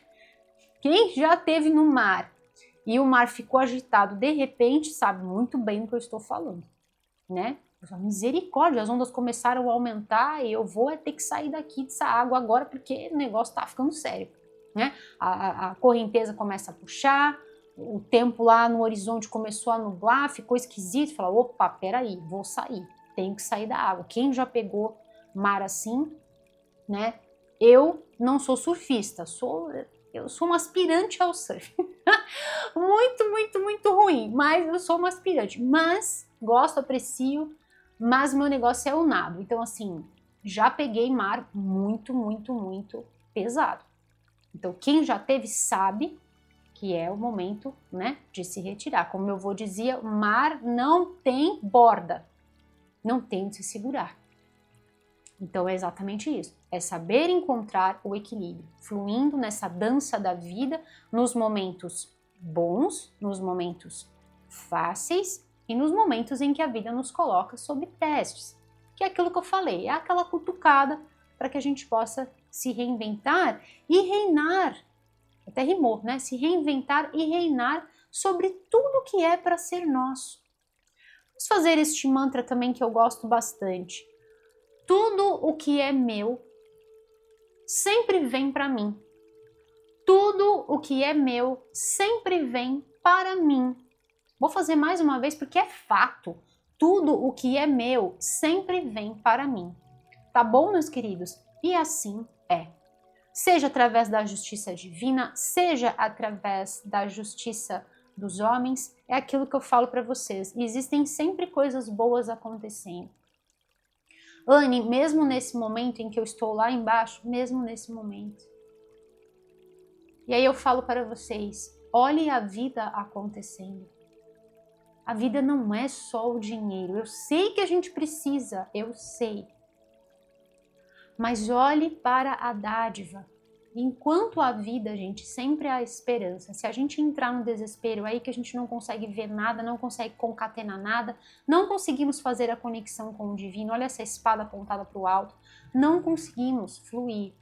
Quem já esteve no mar e o mar ficou agitado de repente sabe muito bem do que eu estou falando, né? Misericórdia, as ondas começaram a aumentar e eu vou ter que sair daqui dessa água agora porque o negócio tá ficando sério, né? A correnteza começa a puxar, o tempo lá no horizonte começou a nublar, ficou esquisito, falou, opa, peraí, vou sair, tenho que sair da água. Quem já pegou mar assim, né? Eu não sou surfista, eu sou uma aspirante ao surf. muito ruim, mas eu sou uma aspirante. Mas gosto, aprecio, mas meu negócio é o nado. Então, assim, já peguei mar muito pesado. Então, quem já teve sabe que é o momento, né, de se retirar. Como meu avô dizia, mar não tem borda, não tem de se segurar. Então é exatamente isso, é saber encontrar o equilíbrio, fluindo nessa dança da vida, nos momentos bons, nos momentos fáceis e nos momentos em que a vida nos coloca sob testes. Que é aquilo que eu falei, é aquela cutucada para que a gente possa se reinventar e reinar, até rimou, né? Se reinventar e reinar sobre tudo que é para ser nosso. Vamos fazer este mantra também que eu gosto bastante. Tudo o que é meu sempre vem para mim. Tudo o que é meu sempre vem para mim. Vou fazer mais uma vez porque é fato. Tudo o que é meu sempre vem para mim. Tá bom, meus queridos? E assim é. Seja através da justiça divina, seja através da justiça dos homens, é aquilo que eu falo para vocês. Existem sempre coisas boas acontecendo. Anne, mesmo nesse momento em que eu estou lá embaixo, mesmo nesse momento. E aí eu falo para vocês, olhe a vida acontecendo. A vida não é só o dinheiro. Eu sei que a gente precisa, eu sei. Mas olhe para a dádiva. Enquanto há vida, gente, sempre há esperança. Se a gente entrar no desespero, é aí que a gente não consegue ver nada, não consegue concatenar nada, não conseguimos fazer a conexão com o divino. Olha essa espada apontada para o alto. Não conseguimos fluir.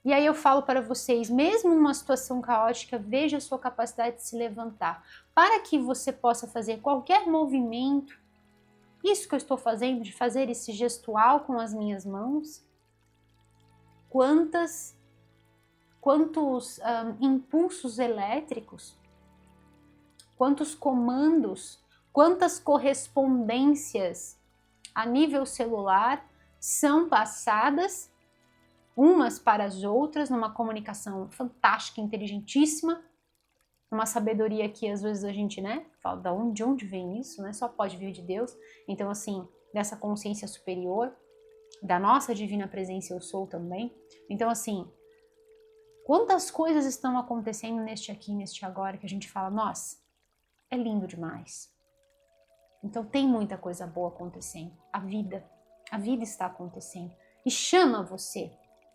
E aí eu falo para vocês, mesmo numa situação caótica, veja a sua capacidade de se levantar. Para que você possa fazer qualquer movimento, isso que eu estou fazendo, de fazer esse gestual com as minhas mãos, quantos impulsos elétricos, quantos comandos, quantas correspondências a nível celular são passadas umas para as outras numa comunicação fantástica, inteligentíssima, uma sabedoria que às vezes a gente, né, fala de onde vem isso, né? Só pode vir de Deus. Então, assim, dessa consciência superior, da nossa divina presença eu sou também. Então, assim, quantas coisas estão acontecendo neste aqui, neste agora, que a gente fala, nossa, é lindo demais. Então tem muita coisa boa acontecendo. A vida está acontecendo. E chama você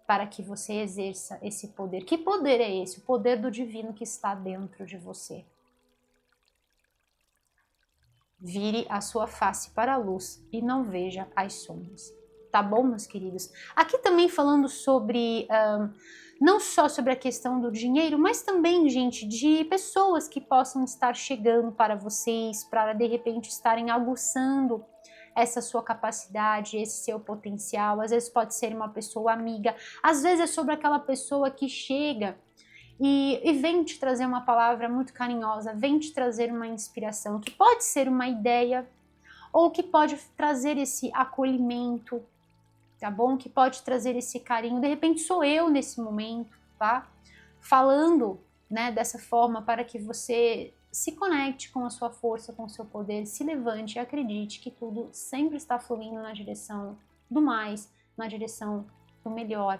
para que você exerça esse poder. Que poder é esse? O poder do divino que está dentro de você. Vire a sua face para a luz e não veja as sombras. Tá bom, meus queridos? Aqui também falando sobre, não só sobre a questão do dinheiro, mas também, gente, de pessoas que possam estar chegando para vocês, para de repente estarem aguçando essa sua capacidade, esse seu potencial. Às vezes pode ser uma pessoa amiga, às vezes é sobre aquela pessoa que chega e vem te trazer uma palavra muito carinhosa, vem te trazer uma inspiração, que pode ser uma ideia, ou que pode trazer esse acolhimento, tá bom? Que pode trazer esse carinho. De repente sou eu nesse momento, tá? Falando, né, dessa forma para que você se conecte com a sua força, com o seu poder, se levante e acredite que tudo sempre está fluindo na direção do mais, na direção do melhor.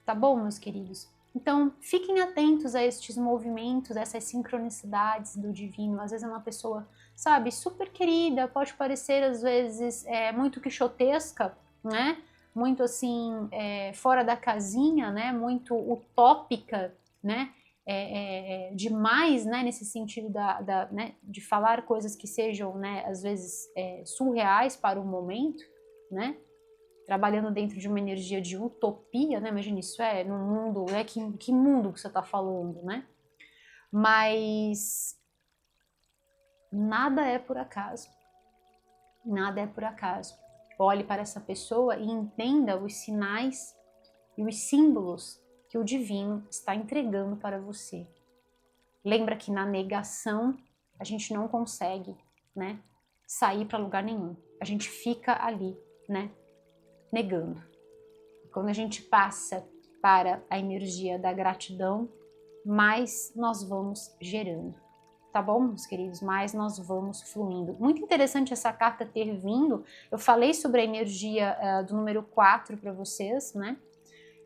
Tá bom, meus queridos? Então, fiquem atentos a estes movimentos, essas sincronicidades do divino. Às vezes é uma pessoa, sabe, super querida, pode parecer às vezes muito quixotesca, né? Muito assim, fora da casinha, né? Muito utópica, né? Demais, né? Nesse sentido né? De falar coisas que sejam, né? Às vezes surreais para o momento, né? Trabalhando dentro de uma energia de utopia, né? Imagina, isso no mundo, que mundo que você está falando, né? Mas nada é por acaso. Nada é por acaso. Olhe para essa pessoa e entenda os sinais e os símbolos que o divino está entregando para você. Lembra que na negação a gente não consegue, né, sair para lugar nenhum. A gente fica ali, né, negando. Quando a gente passa para a energia da gratidão, mais nós vamos gerando. Tá bom, meus queridos? Mais nós vamos fluindo. Muito interessante essa carta ter vindo. Eu falei sobre a energia do número 4 para vocês, né?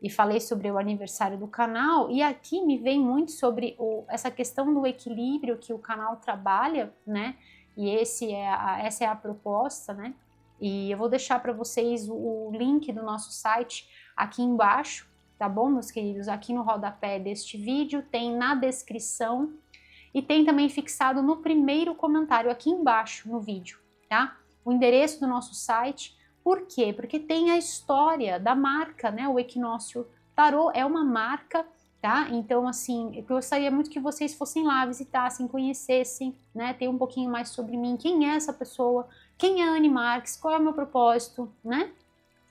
E falei sobre o aniversário do canal. E aqui me vem muito sobre essa questão do equilíbrio que o canal trabalha, né? E essa é a proposta, né? E eu vou deixar para vocês o link do nosso site aqui embaixo, tá bom, meus queridos? Aqui no rodapé deste vídeo, tem na descrição e tem também fixado no primeiro comentário aqui embaixo no vídeo, tá? O endereço do nosso site. Por quê? Porque tem a história da marca, né? O Equinócio Tarô é uma marca, tá? Então, assim, eu gostaria muito que vocês fossem lá, visitassem, conhecessem, né? Ter um pouquinho mais sobre mim, quem é essa pessoa, quem é a Anne Marques, qual é o meu propósito, né?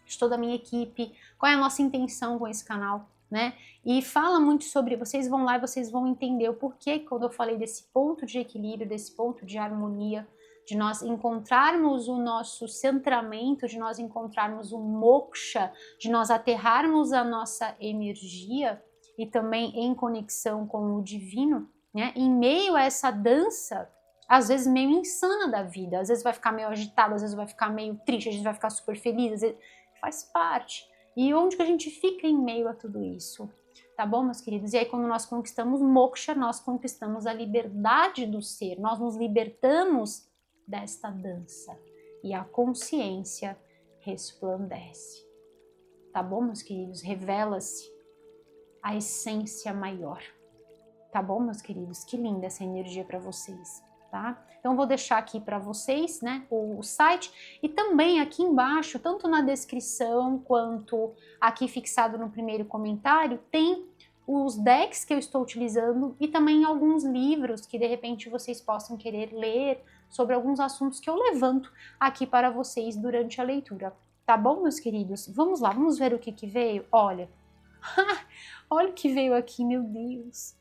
De toda a minha equipe, qual é a nossa intenção com esse canal, né? E fala muito sobre, vocês vão lá e vocês vão entender o porquê quando eu falei desse ponto de equilíbrio, desse ponto de harmonia, de nós encontrarmos o nosso centramento, de nós encontrarmos o moksha, de nós aterrarmos a nossa energia e também em conexão com o divino, né? Em meio a essa dança às vezes meio insana da vida, às vezes vai ficar meio agitada, às vezes vai ficar meio triste, às vezes vai ficar super feliz, às vezes faz parte. E onde que a gente fica em meio a tudo isso? Tá bom, meus queridos? E aí quando nós conquistamos moksha, nós conquistamos a liberdade do ser, nós nos libertamos desta dança e a consciência resplandece. Tá bom, meus queridos? Revela-se a essência maior. Tá bom, meus queridos? Que linda essa energia para vocês, tá? Então vou deixar aqui para vocês, né, o site e também aqui embaixo, tanto na descrição quanto aqui fixado no primeiro comentário, tem os decks que eu estou utilizando e também alguns livros que de repente vocês possam querer ler sobre alguns assuntos que eu levanto aqui para vocês durante a leitura. Tá bom, meus queridos? Vamos lá, vamos ver o que veio? Olha, olha o que veio aqui, meu Deus.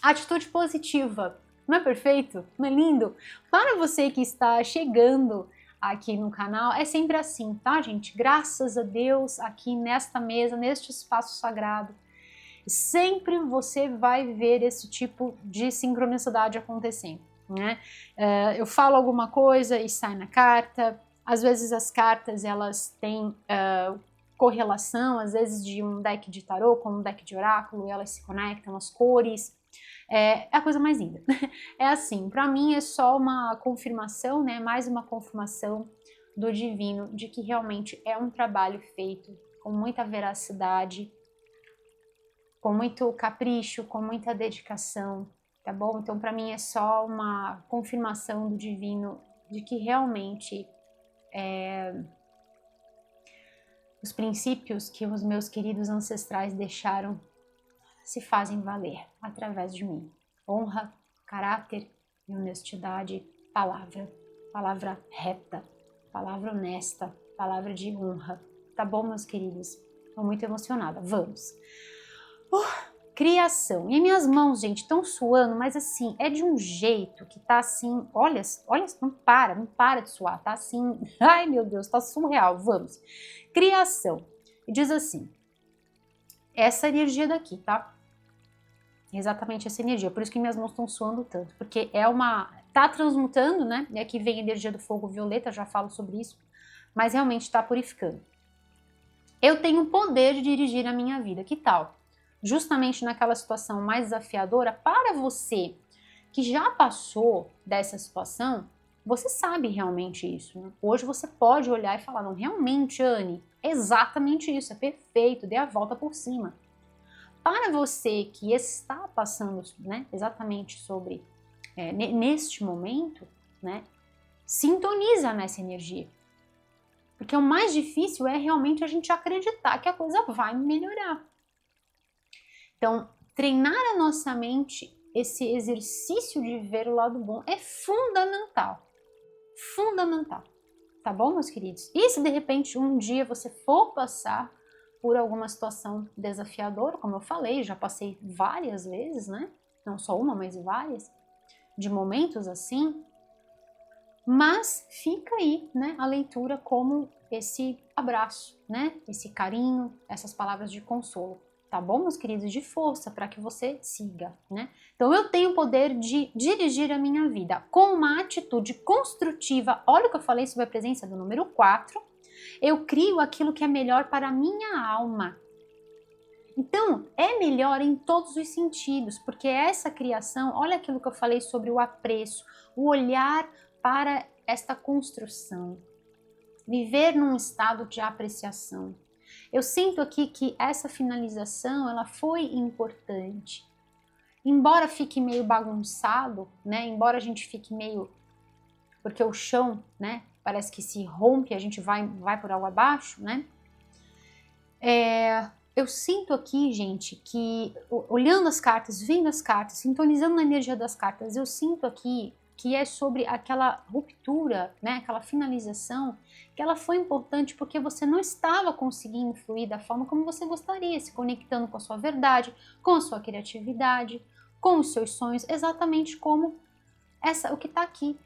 Atitude positiva. Não é perfeito? Não é lindo? Para você que está chegando aqui no canal, é sempre assim, tá, gente? Graças a Deus, aqui nesta mesa, neste espaço sagrado, sempre você vai ver esse tipo de sincronicidade acontecendo, né? Eu falo alguma coisa e sai na carta. Às vezes as cartas, elas têm correlação, às vezes de um deck de tarô com um deck de oráculo, elas se conectam, as cores. É a coisa mais linda. É assim, para mim é só uma confirmação, né? Mais uma confirmação do divino de que realmente é um trabalho feito com muita veracidade, com muito capricho, com muita dedicação, tá bom? Então para mim é só uma confirmação do divino de que realmente os princípios que os meus queridos ancestrais deixaram se fazem valer através de mim. Honra, caráter e honestidade, palavra reta, palavra honesta, palavra de honra. Tá bom, meus queridos? Estou muito emocionada. Vamos. Criação. E minhas mãos, gente, estão suando, mas assim, é de um jeito que tá assim, olha, não para de suar, tá assim, ai meu Deus, tá surreal. Vamos. Criação. E diz assim, essa energia daqui, tá? Exatamente essa energia, por isso que minhas mãos estão suando tanto, porque tá transmutando, né? E aqui vem a energia do fogo violeta, já falo sobre isso, mas realmente está purificando. Eu tenho o poder de dirigir a minha vida, que tal? Justamente naquela situação mais desafiadora, para você que já passou dessa situação, você sabe realmente isso, né? Hoje você pode olhar e falar, não, realmente, Anne, exatamente isso, é perfeito, dê a volta por cima. Para você que está passando, né, exatamente sobre, neste momento, né, sintoniza nessa energia. Porque o mais difícil é realmente a gente acreditar que a coisa vai melhorar. Então, treinar a nossa mente, esse exercício de ver o lado bom é fundamental. Fundamental. Tá bom, meus queridos? E se de repente um dia você for passar por alguma situação desafiadora, como eu falei, já passei várias vezes, né? Não só uma, mas várias, de momentos assim. Mas fica aí, né, a leitura como esse abraço, né? Esse carinho, essas palavras de consolo. Tá bom, meus queridos? De força para que você siga, né? Então eu tenho o poder de dirigir a minha vida com uma atitude construtiva. Olha o que eu falei sobre a presença do número 4. Eu crio aquilo que é melhor para a minha alma. Então, é melhor em todos os sentidos, porque essa criação, olha aquilo que eu falei sobre o apreço, o olhar para esta construção, viver num estado de apreciação. Eu sinto aqui que essa finalização, ela foi importante. Embora fique meio bagunçado, né? Embora a gente fique meio... Porque o chão, né? Parece que se rompe, a gente vai por água abaixo, né? Eu sinto aqui, gente, que olhando as cartas, vendo as cartas, sintonizando na energia das cartas, eu sinto aqui que é sobre aquela ruptura, né, aquela finalização, que ela foi importante porque você não estava conseguindo fluir da forma como você gostaria, se conectando com a sua verdade, com a sua criatividade, com os seus sonhos, exatamente como o que está aqui,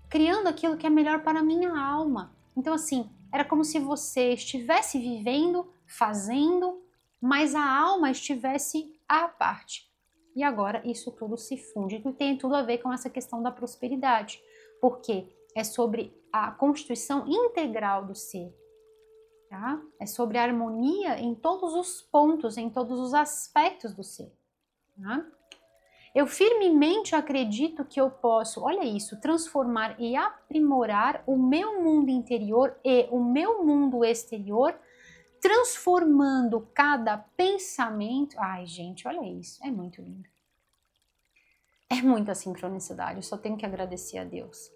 criando aquilo que é melhor para a minha alma. Então, assim, era como se você estivesse vivendo, fazendo, mas a alma estivesse à parte. E agora isso tudo se funde e tem tudo a ver com essa questão da prosperidade, porque é sobre a constituição integral do ser, tá? É sobre a harmonia em todos os pontos, em todos os aspectos do ser, tá? Eu firmemente acredito que eu posso, olha isso, transformar e aprimorar o meu mundo interior e o meu mundo exterior, transformando cada pensamento. Ai, gente, olha isso, é muito lindo. É muita sincronicidade, eu só tenho que agradecer a Deus.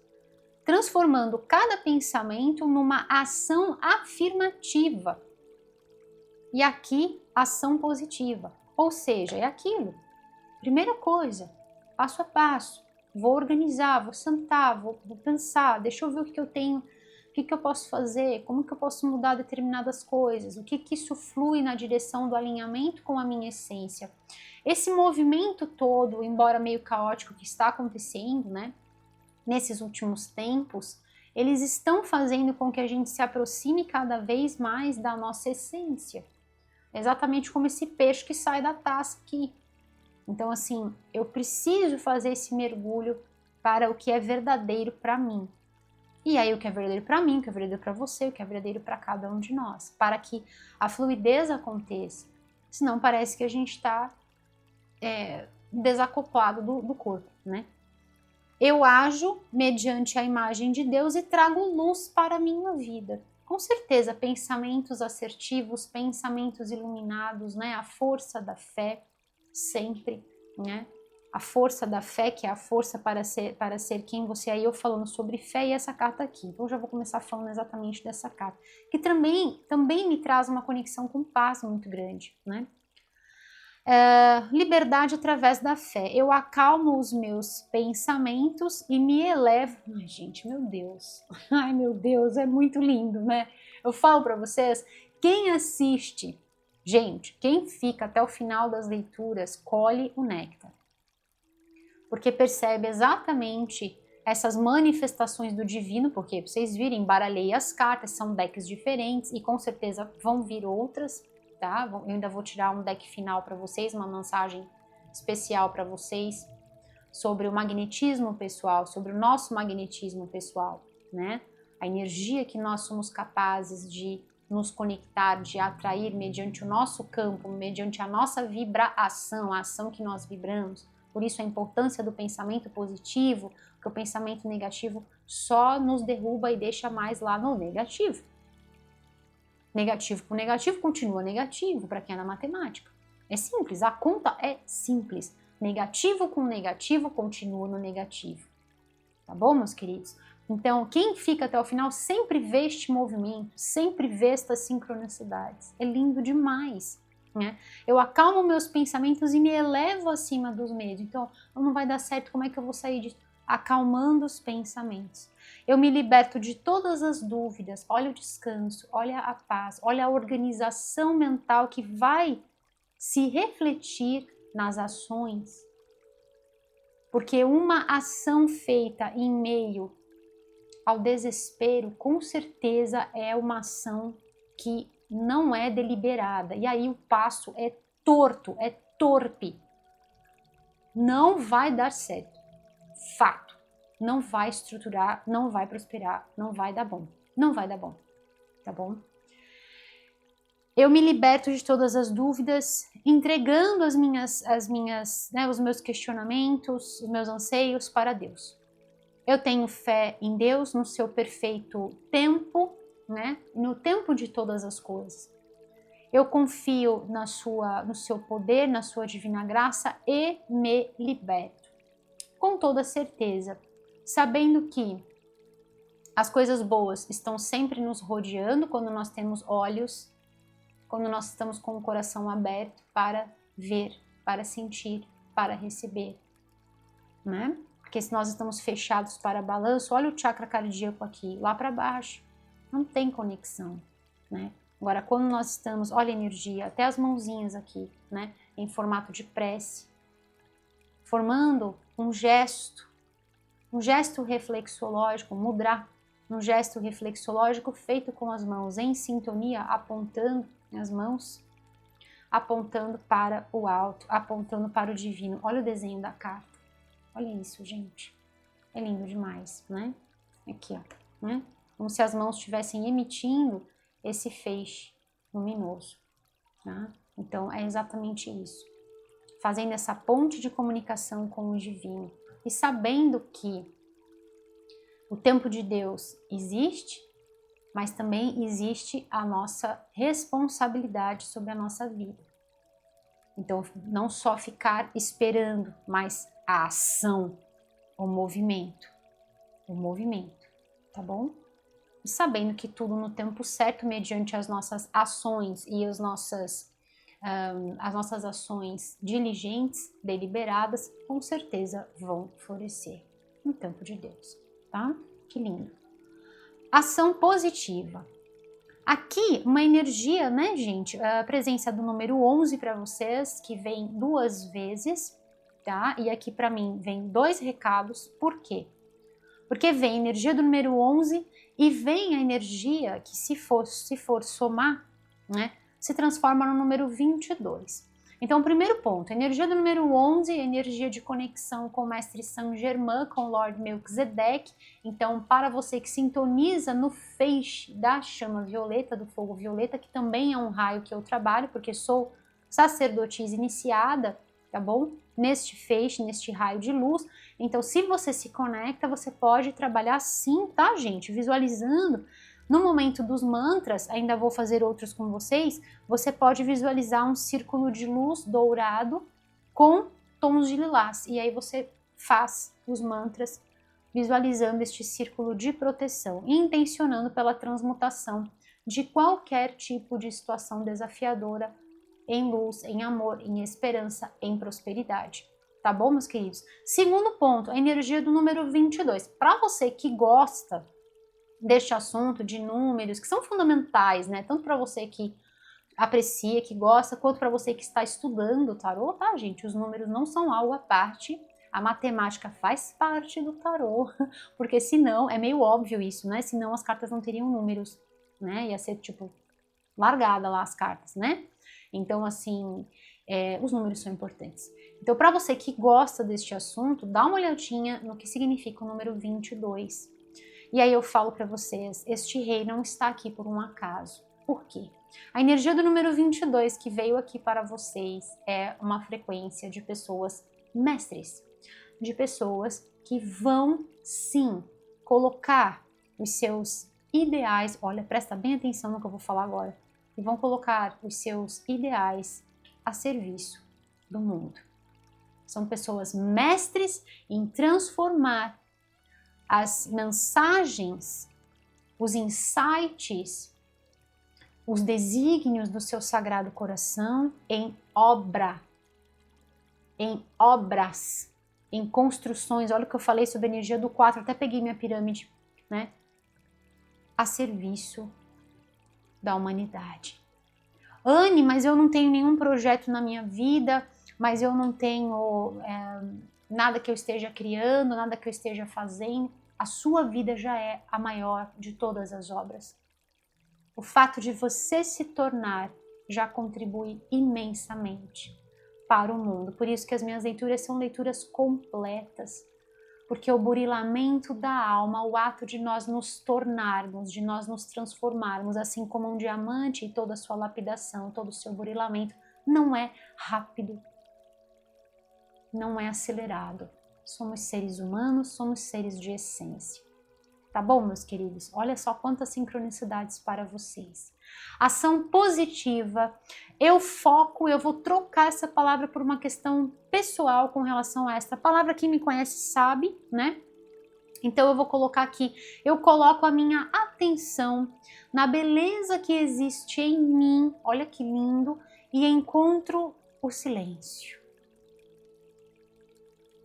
Transformando cada pensamento numa ação afirmativa. E aqui, ação positiva. Ou seja, é aquilo. Primeira coisa, passo a passo. Vou organizar, vou sentar, vou pensar, deixa eu ver o que eu tenho, o que eu posso fazer, como que eu posso mudar determinadas coisas, o que isso flui na direção do alinhamento com a minha essência. Esse movimento todo, embora meio caótico que está acontecendo, né, nesses últimos tempos, eles estão fazendo com que a gente se aproxime cada vez mais da nossa essência. Exatamente como esse peixe que sai da taça aqui. Então, assim, eu preciso fazer esse mergulho para o que é verdadeiro para mim. E aí, o que é verdadeiro para mim, o que é verdadeiro para você, o que é verdadeiro para cada um de nós, para que a fluidez aconteça. Senão parece que a gente está desacoplado do corpo, né? Eu ajo mediante a imagem de Deus e trago luz para a minha vida. Com certeza, pensamentos assertivos, pensamentos iluminados, né? A força da fé, sempre, né? A força da fé, que é a força para ser quem você é. Aí eu falando sobre fé e essa carta aqui. Então, eu já vou começar falando exatamente dessa carta, que também me traz uma conexão com paz muito grande, né? Liberdade através da fé. Eu acalmo os meus pensamentos e me elevo. Ai, gente, meu Deus. Ai, meu Deus, é muito lindo, né? Eu falo para vocês, quem assiste, gente, quem fica até o final das leituras, colhe o néctar. Porque percebe exatamente essas manifestações do divino, porque vocês virem, baralhei as cartas, são decks diferentes e com certeza vão vir outras. Tá? Eu ainda vou tirar um deck final para vocês, uma mensagem especial para vocês sobre o magnetismo pessoal, sobre o nosso magnetismo pessoal, né? A energia que nós somos capazes de nos conectar, de atrair mediante o nosso campo, mediante a nossa vibração, a ação que nós vibramos. Por isso a importância do pensamento positivo, porque o pensamento negativo só nos derruba e deixa mais lá no negativo. Negativo com negativo continua negativo para quem é na matemática. É simples, a conta é simples. Negativo com negativo continua no negativo. Tá bom, meus queridos? Então, quem fica até o final sempre vê este movimento, sempre vê estas sincronicidades. É lindo demais, né? Eu acalmo meus pensamentos e me elevo acima dos medos. Então, não vai dar certo, como é que eu vou sair disso? Acalmando os pensamentos. Eu me liberto de todas as dúvidas, olha o descanso, olha a paz, olha a organização mental que vai se refletir nas ações. Porque uma ação feita em meio ao desespero, com certeza é uma ação que não é deliberada. E aí o passo é torto, é torpe. Não vai dar certo. Fato. Não vai estruturar, não vai prosperar, não vai dar bom. Não vai dar bom, tá bom? Eu me liberto de todas as dúvidas, entregando os meus questionamentos, os meus anseios para Deus. Eu tenho fé em Deus, no seu perfeito tempo, né? No tempo de todas as coisas. Eu confio no seu poder, na sua divina graça e me liberto. Com toda certeza, sabendo que as coisas boas estão sempre nos rodeando quando nós temos olhos, quando nós estamos com o coração aberto para ver, para sentir, para receber, né? Porque se nós estamos fechados para balanço, olha o chakra cardíaco aqui, lá para baixo, não tem conexão, né? Agora, quando nós estamos, olha a energia, até as mãozinhas aqui, né? Em formato de prece, formando um gesto reflexológico, mudra, um gesto reflexológico feito com as mãos em sintonia, apontando as mãos apontando para o alto, apontando para o divino. Olha o desenho da carta. Olha isso, gente. É lindo demais, né? Aqui, ó, né? Como se as mãos estivessem emitindo esse feixe luminoso, tá? Então, é exatamente isso. Fazendo essa ponte de comunicação com o divino e sabendo que o tempo de Deus existe, mas também existe a nossa responsabilidade sobre a nossa vida. Então, não só ficar esperando, mas a ação, o movimento, tá bom? E sabendo que tudo no tempo certo, mediante as nossas ações e as nossas ações diligentes, deliberadas, com certeza vão florescer no tempo de Deus, tá? Que lindo. Ação positiva. Aqui, uma energia, né, gente? A presença do número 11 para vocês, que vem 2 vezes, tá? E aqui para mim vem 2 recados. Por quê? Porque vem a energia do número 11 e vem a energia que, se for somar, né, se transforma no número 22. Então, o primeiro ponto, a energia do número 11 é energia de conexão com o Mestre Saint Germain, com o Lord Melchizedek. Então, para você que sintoniza no feixe da chama violeta, do fogo violeta, que também é um raio que eu trabalho, porque sou sacerdotisa iniciada, tá bom? Neste feixe, neste raio de luz. Então, se você se conecta, você pode trabalhar sim, tá, gente? Visualizando. No momento dos mantras, ainda vou fazer outros com vocês, você pode visualizar um círculo de luz dourado com tons de lilás. E aí você faz os mantras visualizando este círculo de proteção e intencionando pela transmutação de qualquer tipo de situação desafiadora em luz, em amor, em esperança, em prosperidade. Tá bom, meus queridos? Segundo ponto, a energia do número 22. Para você que gosta deste assunto de números, que são fundamentais, né? Tanto para você que aprecia, que gosta, quanto para você que está estudando o tarô, tá, gente? Os números não são algo à parte, a matemática faz parte do tarô, porque senão, é meio óbvio isso, né? Senão as cartas não teriam números, né? Ia ser, tipo, largada lá as cartas, né? Então, assim, os números são importantes. Então, para você que gosta deste assunto, dá uma olhadinha no que significa o número 22. E aí eu falo para vocês, este rei não está aqui por um acaso. Por quê? A energia do número 22 que veio aqui para vocês é uma frequência de pessoas mestres, de pessoas que vão, sim, colocar os seus ideais, olha, presta bem atenção no que eu vou falar agora, e vão colocar os seus ideais a serviço do mundo. São pessoas mestres em transformar as mensagens, os insights, os desígnios do seu sagrado coração em obra, em obras, em construções. Olha o que eu falei sobre a energia do 4, até peguei minha pirâmide, né? A serviço da humanidade. Anne, mas eu não tenho nenhum projeto na minha vida, mas eu não tenho nada que eu esteja criando, nada que eu esteja fazendo. A sua vida já é a maior de todas as obras. O fato de você se tornar já contribui imensamente para o mundo. Por isso que as minhas leituras são leituras completas. Porque o burilamento da alma, o ato de nós nos tornarmos, de nós nos transformarmos, assim como um diamante e toda a sua lapidação, todo o seu burilamento, não é rápido, não é acelerado. Somos seres humanos, somos seres de essência. Tá bom, meus queridos? Olha só quantas sincronicidades para vocês. Ação positiva. Eu vou trocar essa palavra por uma questão pessoal com relação a esta palavra. Quem me conhece sabe, né? Então eu vou colocar aqui, eu coloco a minha atenção na beleza que existe em mim, olha que lindo, e encontro o silêncio.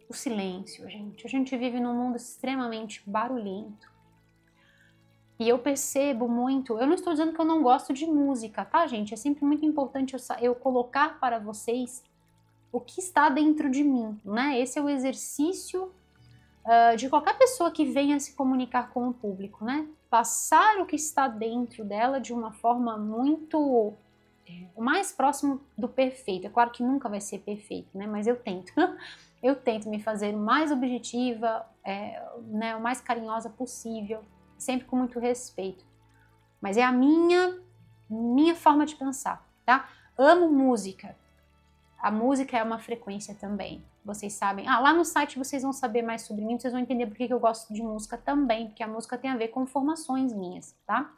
O silêncio, gente. A gente vive num mundo extremamente barulhento. E eu percebo muito, eu não estou dizendo que eu não gosto de música, tá, gente? É sempre muito importante eu colocar para vocês o que está dentro de mim, né? Esse é o exercício de qualquer pessoa que venha se comunicar com o público, né? Passar o que está dentro dela de uma forma muito o mais próximo do perfeito. É claro que nunca vai ser perfeito, né? Mas eu tento. Eu tento me fazer o mais objetiva, né, o mais carinhosa possível, sempre com muito respeito. Mas é a minha forma de pensar, tá? Amo música. A música é uma frequência também. Vocês sabem. Lá no site vocês vão saber mais sobre mim, vocês vão entender por que eu gosto de música também, porque a música tem a ver com formações minhas, tá?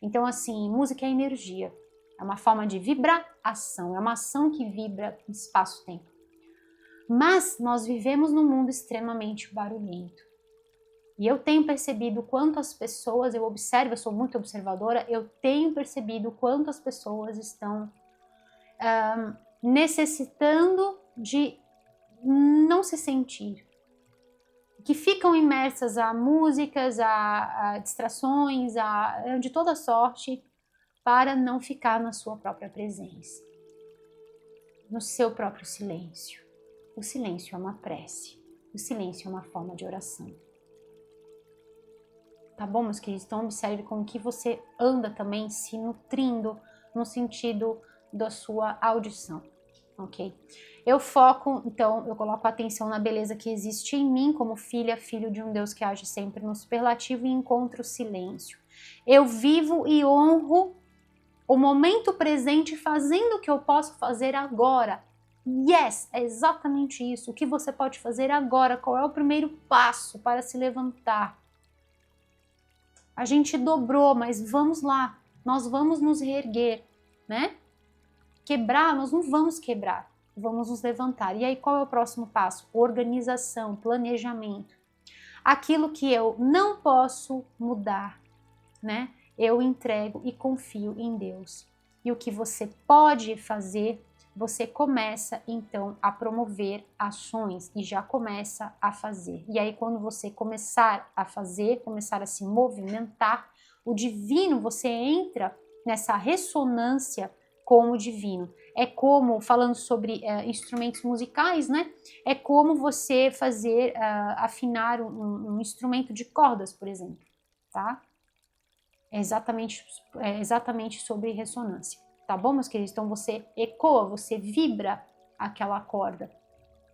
Então, assim, música é energia. É uma forma de vibração, é uma ação que vibra no espaço-tempo. Mas nós vivemos num mundo extremamente barulhento. E eu tenho percebido quanto as pessoas, eu observo, eu sou muito observadora, eu tenho percebido quanto as pessoas estão necessitando de não se sentir. Que ficam imersas a músicas, a distrações, de toda sorte, para não ficar na sua própria presença, no seu próprio silêncio. O silêncio é uma prece, o silêncio é uma forma de oração. Tá bom, meus queridos? Então observe como que você anda também se nutrindo no sentido da sua audição, ok? Eu foco, então, eu coloco a atenção na beleza que existe em mim como filha, filho de um Deus que age sempre no superlativo e encontro o silêncio. Eu vivo e honro o momento presente fazendo o que eu posso fazer agora. Yes, é exatamente isso. O que você pode fazer agora? Qual é o primeiro passo para se levantar? A gente dobrou, mas vamos lá. Nós vamos nos reerguer, né? Quebrar, nós não vamos quebrar. Vamos nos levantar. E aí, qual é o próximo passo? Organização, planejamento. Aquilo que eu não posso mudar, né? Eu entrego e confio em Deus. E o que você pode fazer, você começa então a promover ações e já começa a fazer. E aí quando você começar a fazer, começar a se movimentar, o divino, você entra nessa ressonância com o divino. É como, falando sobre instrumentos musicais, né? É como você fazer, afinar um instrumento de cordas, por exemplo, tá? É exatamente sobre ressonância. Tá bom, meus queridos? Então você ecoa, você vibra aquela corda.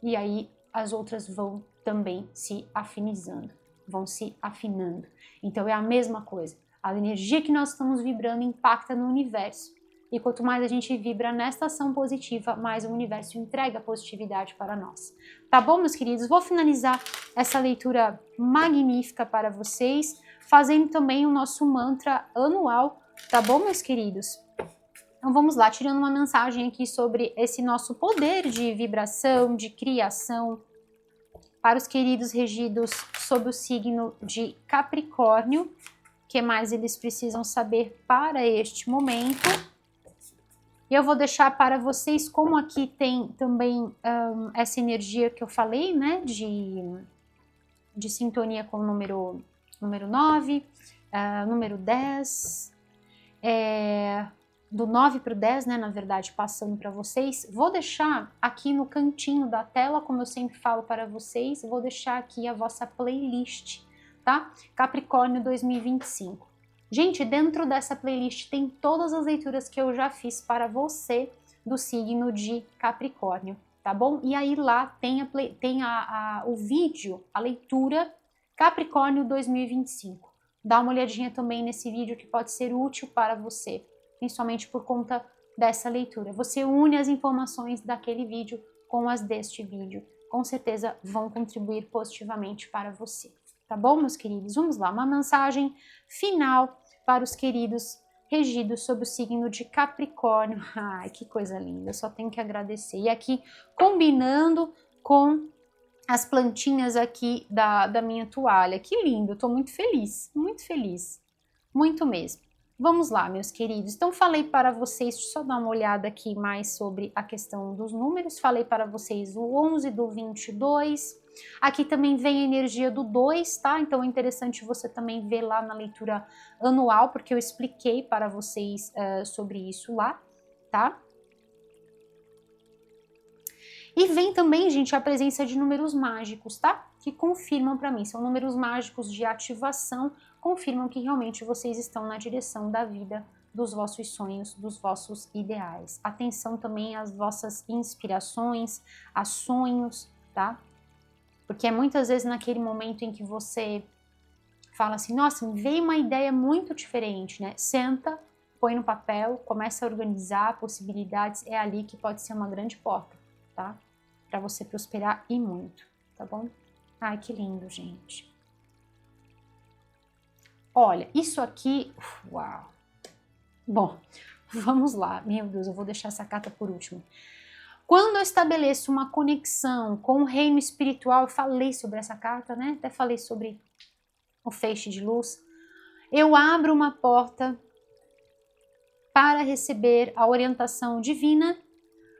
E aí as outras vão também se afinizando, vão se afinando. Então é a mesma coisa. A energia que nós estamos vibrando impacta no universo. E quanto mais a gente vibra nesta ação positiva, mais o universo entrega positividade para nós. Tá bom, meus queridos? Vou finalizar essa leitura magnífica para vocês, fazendo também o nosso mantra anual. Tá bom, meus queridos? Então vamos lá, tirando uma mensagem aqui sobre esse nosso poder de vibração, de criação, para os queridos regidos sob o signo de Capricórnio. O que mais eles precisam saber para este momento? E eu vou deixar para vocês, como aqui tem também essa energia que eu falei, né, de sintonia com o número 9, número 10, do 9 para o 10, né, na verdade, passando para vocês. Vou deixar aqui no cantinho da tela, como eu sempre falo para vocês, vou deixar aqui a vossa playlist, tá? Capricórnio 2025. Gente, dentro dessa playlist tem todas as leituras que eu já fiz para você do signo de Capricórnio, tá bom? E aí lá tem, o vídeo, a leitura Capricórnio 2025. Dá uma olhadinha também nesse vídeo que pode ser útil para você, principalmente por conta dessa leitura. Você une as informações daquele vídeo com as deste vídeo. Com certeza vão contribuir positivamente para você. Tá bom, meus queridos? Vamos lá, uma mensagem final para os queridos regidos sob o signo de Capricórnio. Ai, que coisa linda, eu só tenho que agradecer. E aqui, combinando com as plantinhas aqui da minha toalha. Que lindo, tô muito feliz, muito mesmo. Vamos lá, meus queridos. Então, falei para vocês, deixa eu só dar uma olhada aqui mais sobre a questão dos números. Falei para vocês o 11 do 22. Aqui também vem a energia do 2, tá? Então é interessante você também ver lá na leitura anual, porque eu expliquei para vocês sobre isso lá, tá? E vem também, gente, a presença de números mágicos, tá? Que confirmam para mim, são números mágicos de ativação, confirmam que realmente vocês estão na direção da vida dos vossos sonhos, dos vossos ideais. Atenção também às vossas inspirações, a sonhos, tá? Porque é muitas vezes naquele momento em que você fala assim, nossa, me veio uma ideia muito diferente, né? Senta, põe no papel, começa a organizar possibilidades, é ali que pode ser uma grande porta, tá? Para você prosperar e muito, tá bom? Ai, que lindo, gente. Olha, isso aqui, uau. Bom, vamos lá. Meu Deus, eu vou deixar essa carta por último. Quando eu estabeleço uma conexão com o reino espiritual, eu falei sobre essa carta, né? Até falei sobre o feixe de luz. Eu abro uma porta para receber a orientação divina,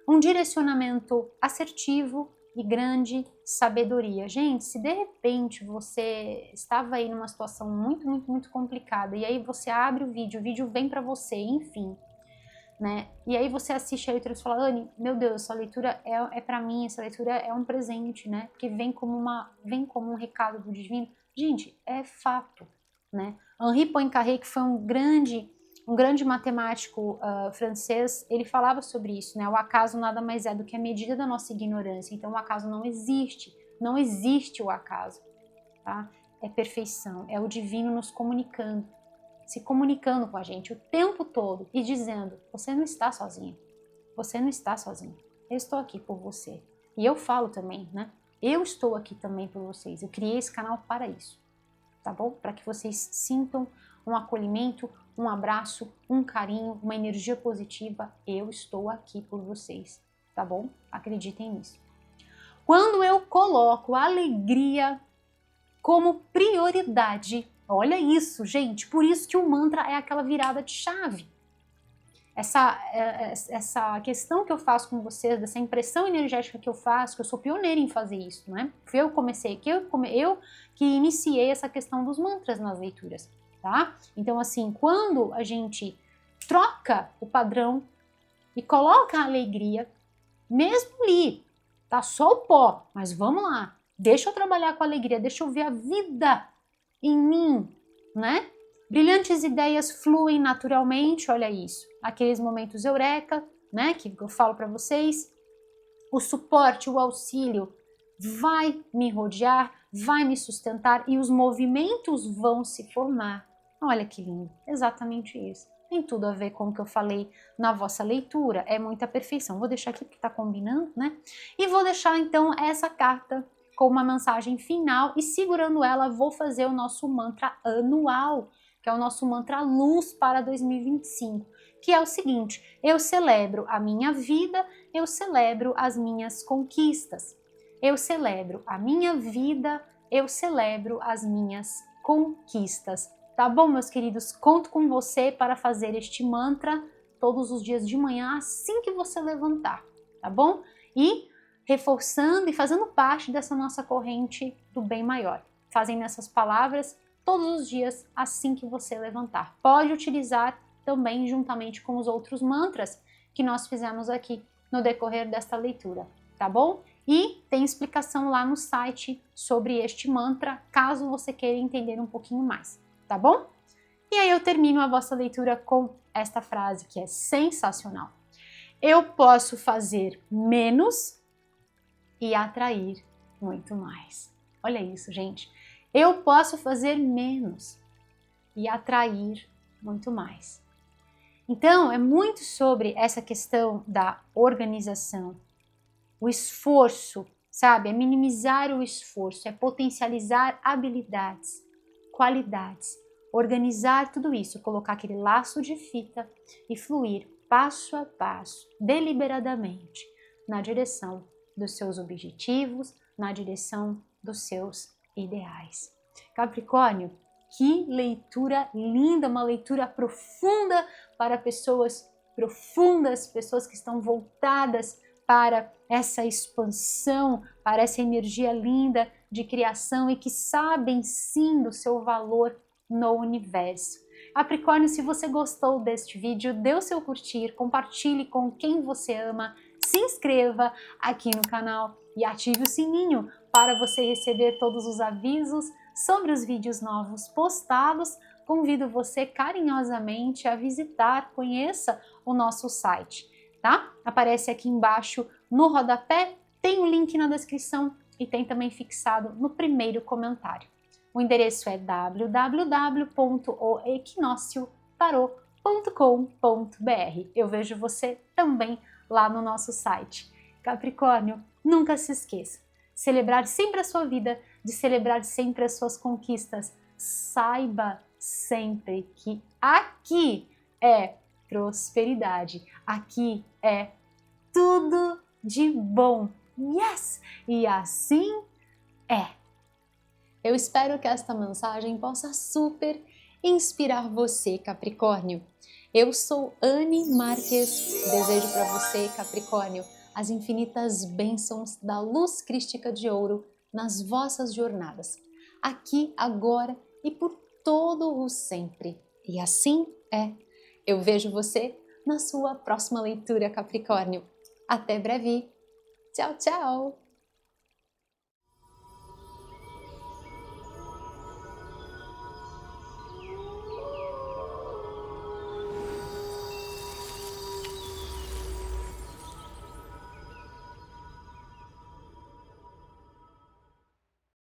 um direcionamento assertivo e grande sabedoria. Gente, se de repente você estava aí numa situação muito complicada e aí você abre o vídeo vem para você, enfim, né? E aí você assiste a leitura e fala, Anne, meu Deus, essa leitura é para mim, essa leitura é um presente, né? Porque vem como um recado do divino. Gente, é fato, né? Henri Poincaré, que foi um grande matemático francês, ele falava sobre isso, né? O acaso nada mais é do que a medida da nossa ignorância. Então, o acaso não existe. Não existe o acaso, tá? É perfeição, é o divino nos comunicando, se comunicando com a gente o tempo todo e dizendo, você não está sozinho, você não está sozinho, eu estou aqui por você. E eu falo também, né? Eu estou aqui também por vocês, eu criei esse canal para isso, tá bom? Para que vocês sintam um acolhimento, um abraço, um carinho, uma energia positiva. Eu estou aqui por vocês, tá bom? Acreditem nisso. Quando eu coloco a alegria como prioridade, olha isso, gente, por isso que o mantra é aquela virada de chave. Essa questão que eu faço com vocês, dessa impressão energética que eu faço, que eu sou pioneira em fazer isso, né? Eu que iniciei essa questão dos mantras nas leituras, tá? Então, assim, quando a gente troca o padrão e coloca a alegria, mesmo ali, tá só o pó, mas vamos lá, deixa eu trabalhar com alegria, deixa eu ver a vida em mim, né? Brilhantes ideias fluem naturalmente, olha isso. Aqueles momentos eureka, né, que eu falo para vocês. O suporte, o auxílio vai me rodear, vai me sustentar e os movimentos vão se formar. Olha que lindo, exatamente isso. Tem tudo a ver com o que eu falei na vossa leitura, é muita perfeição. Vou deixar aqui porque tá combinando, né? E vou deixar então essa carta com uma mensagem final e segurando ela vou fazer o nosso mantra anual, que é o nosso mantra luz para 2025, que é o seguinte: eu celebro a minha vida, eu celebro as minhas conquistas. Eu celebro a minha vida, eu celebro as minhas conquistas. Tá bom, meus queridos? Conto com você para fazer este mantra todos os dias de manhã, assim que você levantar, tá bom? E reforçando e fazendo parte dessa nossa corrente do bem maior. Fazendo essas palavras todos os dias, assim que você levantar. Pode utilizar também juntamente com os outros mantras que nós fizemos aqui no decorrer desta leitura, tá bom? E tem explicação lá no site sobre este mantra, caso você queira entender um pouquinho mais, tá bom? E aí eu termino a vossa leitura com esta frase que é sensacional. Eu posso fazer menos e atrair muito mais. Olha isso, gente. Eu posso fazer menos e atrair muito mais. Então, é muito sobre essa questão da organização, o esforço, sabe? É minimizar o esforço, é potencializar habilidades, qualidades, organizar tudo isso, colocar aquele laço de fita e fluir passo a passo, deliberadamente, na direção dos seus objetivos, na direção dos seus ideais. Capricórnio, que leitura linda, uma leitura profunda para pessoas profundas, pessoas que estão voltadas para essa expansão, para essa energia linda de criação e que sabem sim do seu valor no universo. Capricórnio, se você gostou deste vídeo, dê o seu curtir, compartilhe com quem você ama, se inscreva aqui no canal e ative o sininho para você receber todos os avisos sobre os vídeos novos postados convido você carinhosamente a visitar, conheça o nosso site, tá? Aparece aqui embaixo no rodapé, tem o link na descrição e tem também fixado no primeiro comentário. O endereço é www.oequinociotarot.com.br. Eu vejo você também lá no nosso site. Capricórnio, nunca se esqueça, celebrar sempre a sua vida, de celebrar sempre as suas conquistas. Saiba sempre que aqui é prosperidade, aqui é tudo de bom. Yes! E assim é. Eu espero que esta mensagem possa super inspirar você, Capricórnio. Eu sou Anne Marques, desejo para você, Capricórnio, as infinitas bênçãos da luz crística de ouro nas vossas jornadas, aqui, agora e por todo o sempre. E assim é. Eu vejo você na sua próxima leitura, Capricórnio. Até breve. Tchau, tchau!